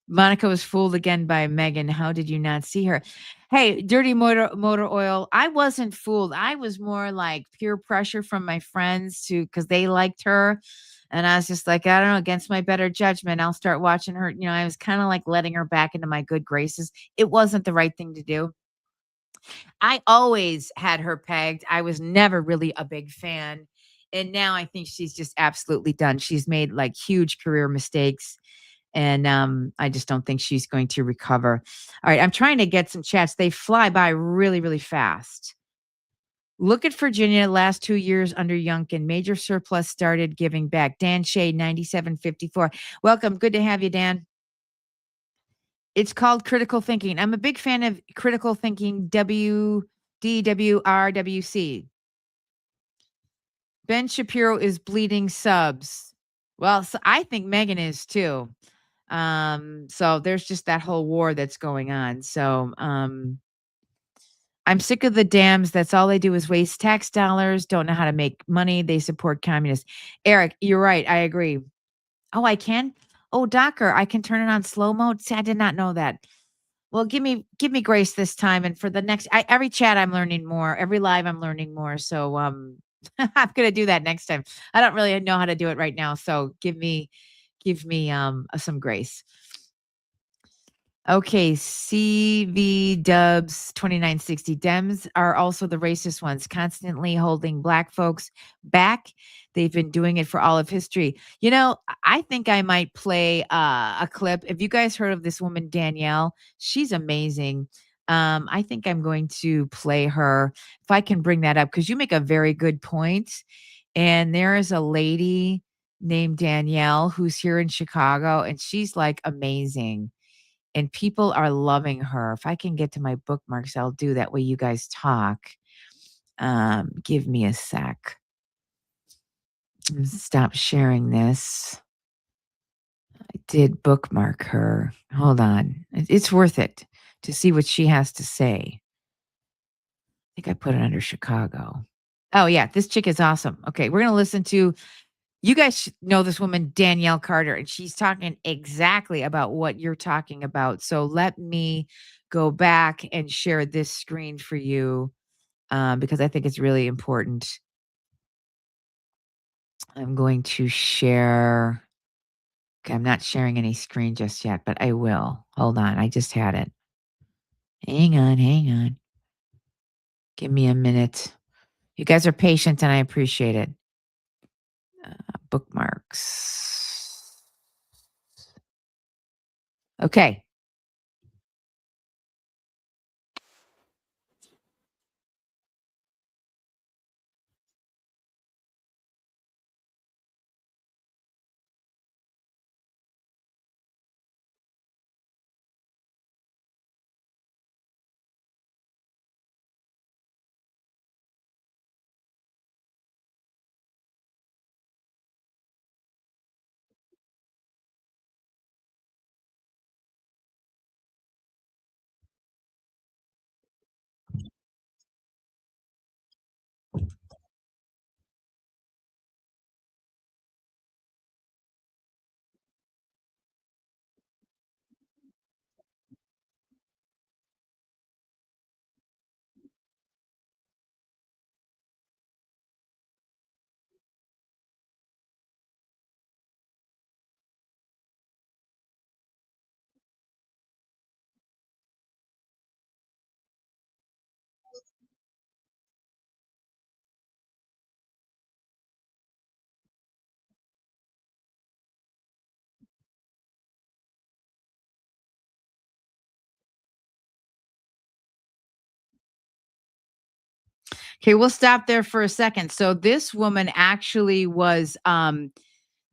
Monica was fooled again by Megyn. How did you not see her? Hey, Dirty Motor Oil. I wasn't fooled. I was more like peer pressure from my friends because they liked her. And I was just like, I don't know, against my better judgment, I'll start watching her. I was kind of like letting her back into my good graces. It wasn't the right thing to do. I always had her pegged. I was never really a big fan. And now I think she's just absolutely done. She's made like huge career mistakes. And I just don't think she's going to recover. All right, I'm trying to get some chats. They fly by really, really fast. Look at Virginia last 2 years under Youngkin. Major surplus started giving back. Dan Shea, 9754. Welcome. Good to have you, Dan. It's called critical thinking. I'm a big fan of critical thinking. DWRWC. Ben Shapiro is bleeding subs. Well, so I think Megyn is too. So there's just that whole war that's going on. So I'm sick of the Dems. That's all they do is waste tax dollars, don't know how to make money. They support communists. Eric, you're right. I agree. Oh, I can? Oh, Docker, I can turn it on slow mode. See, I did not know that. Well, give me grace this time. And for the next, every chat, I'm learning more. Every live, I'm learning more. So I'm going to do that next time. I don't really know how to do it right now. So give me some grace. Okay, CV Dubs 2960. Dems are also the racist ones, constantly holding Black folks back. They've been doing it for all of history. You know, I think I might play a clip. Have you guys heard of this woman, Danielle? She's amazing. I think I'm going to play her if I can bring that up, because you make a very good point. And there is a lady named Danielle who's here in Chicago, and she's like amazing. And people are loving her. If I can get to my bookmarks, I'll do that way you guys talk. Give me a sec. Stop sharing this. I did bookmark her. Hold on. It's worth it to see what she has to say. I think I put it under Chicago. Oh, yeah. This chick is awesome. Okay. We're going to listen to, you guys know this woman, Danielle Carter, and she's talking exactly about what you're talking about. So let me go back and share this screen for you because I think it's really important. I'm going to share. Okay, I'm not sharing any screen just yet, but I will. Hold on. I just had it. Hang on. Give me a minute. You guys are patient and I appreciate it. Bookmarks. Okay. Okay, we'll stop there for a second. So this woman actually was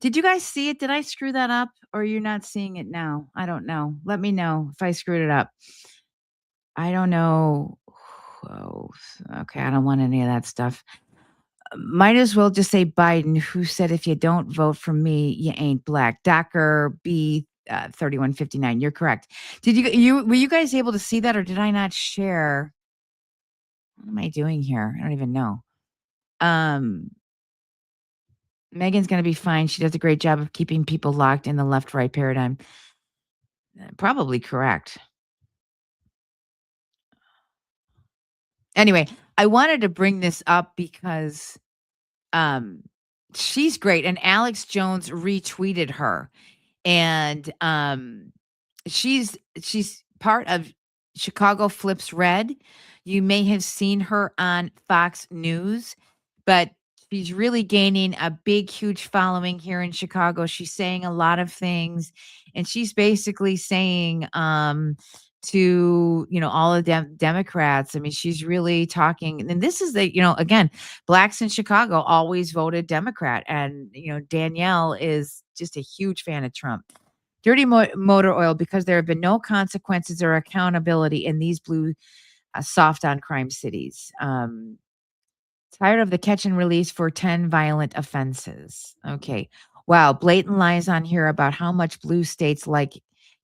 did you guys see it? Did I screw that up or you're not seeing it now? I don't know. Let me know if I screwed it up. I don't know. Oh, okay, I don't want any of that stuff. Might as well just say Biden, who said if you don't vote for me, you ain't black. Docker B 3159. You're correct. Did you were you guys able to see that or did I not share? What am I doing here? I don't even know. Megyn's going to be fine. She does a great job of keeping people locked in the left-right paradigm. Probably correct. Anyway, I wanted to bring this up because she's great. And Alex Jones retweeted her. And she's part of Chicago Flips Red. You may have seen her on Fox News, but she's really gaining a big, huge following here in Chicago. She's saying a lot of things, and she's basically saying to, all of them Democrats. I mean, she's really talking, and this is again, blacks in Chicago always voted Democrat. And, Danielle is just a huge fan of Trump. Dirty motor oil, because there have been no consequences or accountability in these blue soft on crime cities. Tired of the catch and release for 10 violent offenses. Okay. Wow. Blatant lies on here about how much blue states like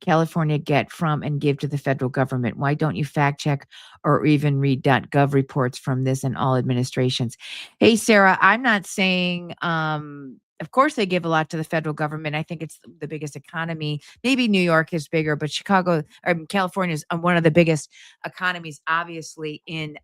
California get from and give to the federal government. Why don't you fact check or even read .gov reports from this and all administrations? Hey, Sarah, I'm not saying, of course they give a lot to the federal government. I think it's the biggest economy. Maybe New York is bigger, but California is one of the biggest economies, obviously, in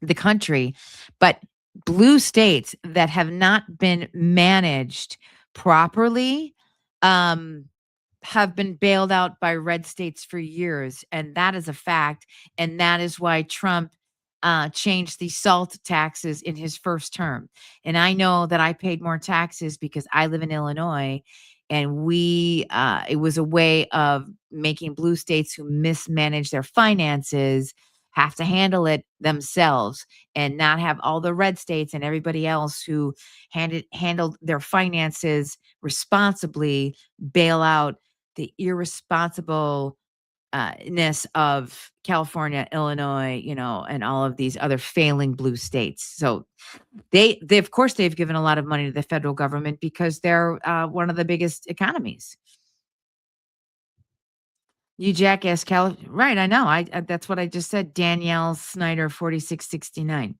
the country. But blue states that have not been managed properly, have been bailed out by red states for years. And that is a fact. And that is why Trump changed the SALT taxes in his first term. And I know that I paid more taxes because I live in Illinois. And it was a way of making blue states who mismanage their finances have to handle it themselves and not have all the red states and everybody else who handled their finances responsibly bail out the irresponsibleness of California, Illinois, and all of these other failing blue states. So they of course they've given a lot of money to the federal government because they're one of the biggest economies. You jackass, right? I know. I that's what I just said. Danielle Snyder, 4669.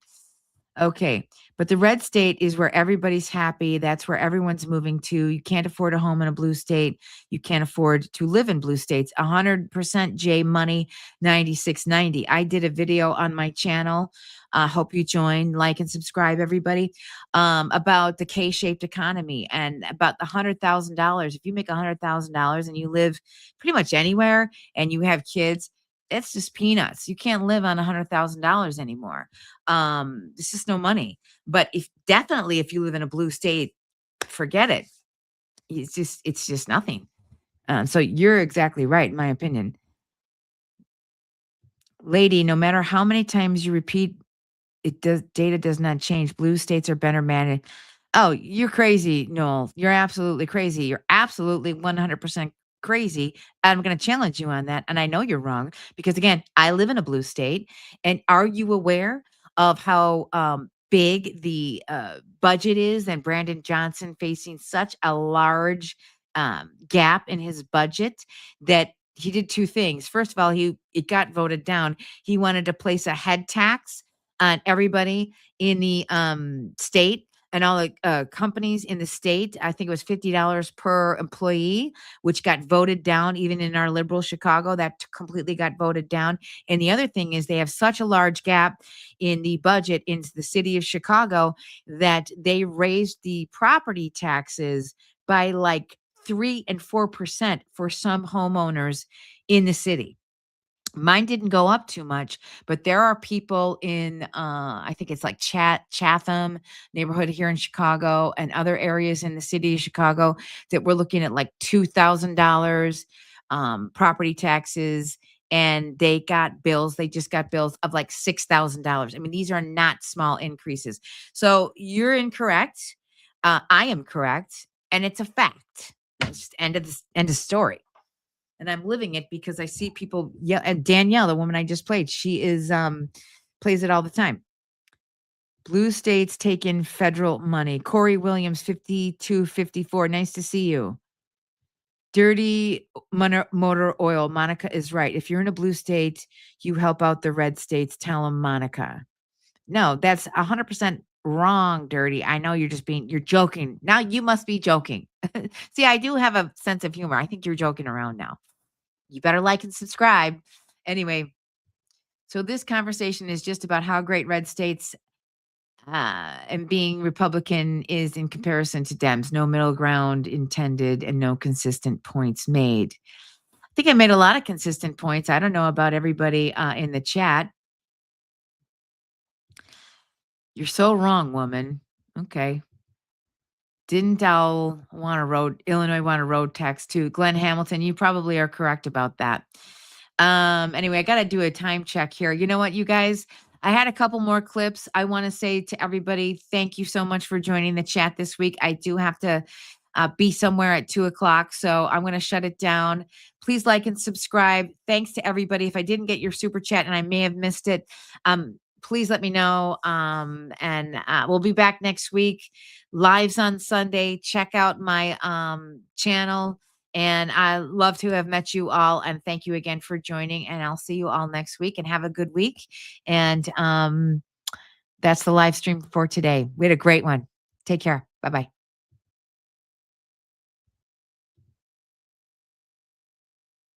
Okay, but the red state is where everybody's happy. That's where everyone's moving to. You can't afford a home in a blue state. You can't afford to live in blue states. 100% J Money 9690. I did a video on my channel. Hope you join, like, and subscribe, everybody, about the K-shaped economy and about the $100,000. If you make $100,000 and you live pretty much anywhere and you have kids, it's just peanuts. You can't live on $100,000 anymore. It's just no money. But if you live in a blue state, forget it. It's just nothing. So you're exactly right, in my opinion. Lady, no matter how many times you repeat, data does not change. Blue states are better managed. Oh, you're crazy, Noel. You're absolutely crazy. You're absolutely 100% crazy. I'm going to challenge you on that. And I know you're wrong because, again, I live in a blue state. And are you aware of how big the budget is and Brandon Johnson facing such a large gap in his budget that he did two things. First of all, it got voted down. He wanted to place a head tax on everybody in the state and all the companies in the state. I think it was $50 per employee, which got voted down. Even in our liberal Chicago, that completely got voted down. And the other thing is they have such a large gap in the budget into the city of Chicago that they raised the property taxes by like 3 and 4% for some homeowners in the city. Mine didn't go up too much, but there are people in, I think it's like Chatham neighborhood here in Chicago and other areas in the city of Chicago that we're looking at like $2,000 property taxes. And they just got bills of like $6,000. I mean, these are not small increases. So you're incorrect. I am correct. And it's a fact. It's just end of story. And I'm living it because I see people yell. And Danielle, the woman I just played, she plays it all the time. Blue states take in federal money. Corey Williams, 5254. Nice to see you. Dirty motor oil. Monica is right. If you're in a blue state, you help out the red states. Tell them Monica. No, that's 100% wrong, Dirty. I know you're joking. Now you must be joking. See, I do have a sense of humor. I think you're joking around now. You better like and subscribe. Anyway, so this conversation is just about how great red states and being Republican is in comparison to Dems. No middle ground intended and no consistent points made. I think I made a lot of consistent points. I don't know about everybody in the chat. You're so wrong, woman. Okay. Didn't Illinois want a road tax too? Glenn Hamilton, you probably are correct about that. Anyway, I got to do a time check here. You know what, you guys? I had a couple more clips. I want to say to everybody, thank you so much for joining the chat this week. I do have to be somewhere at 2:00. So I'm going to shut it down. Please like and subscribe. Thanks to everybody. If I didn't get your super chat and I may have missed it, please let me know. And we'll be back next week. Lives on Sunday. Check out my channel. And I love to have met you all. And thank you again for joining. And I'll see you all next week, and have a good week. And that's the live stream for today. We had a great one. Take care. Bye-bye.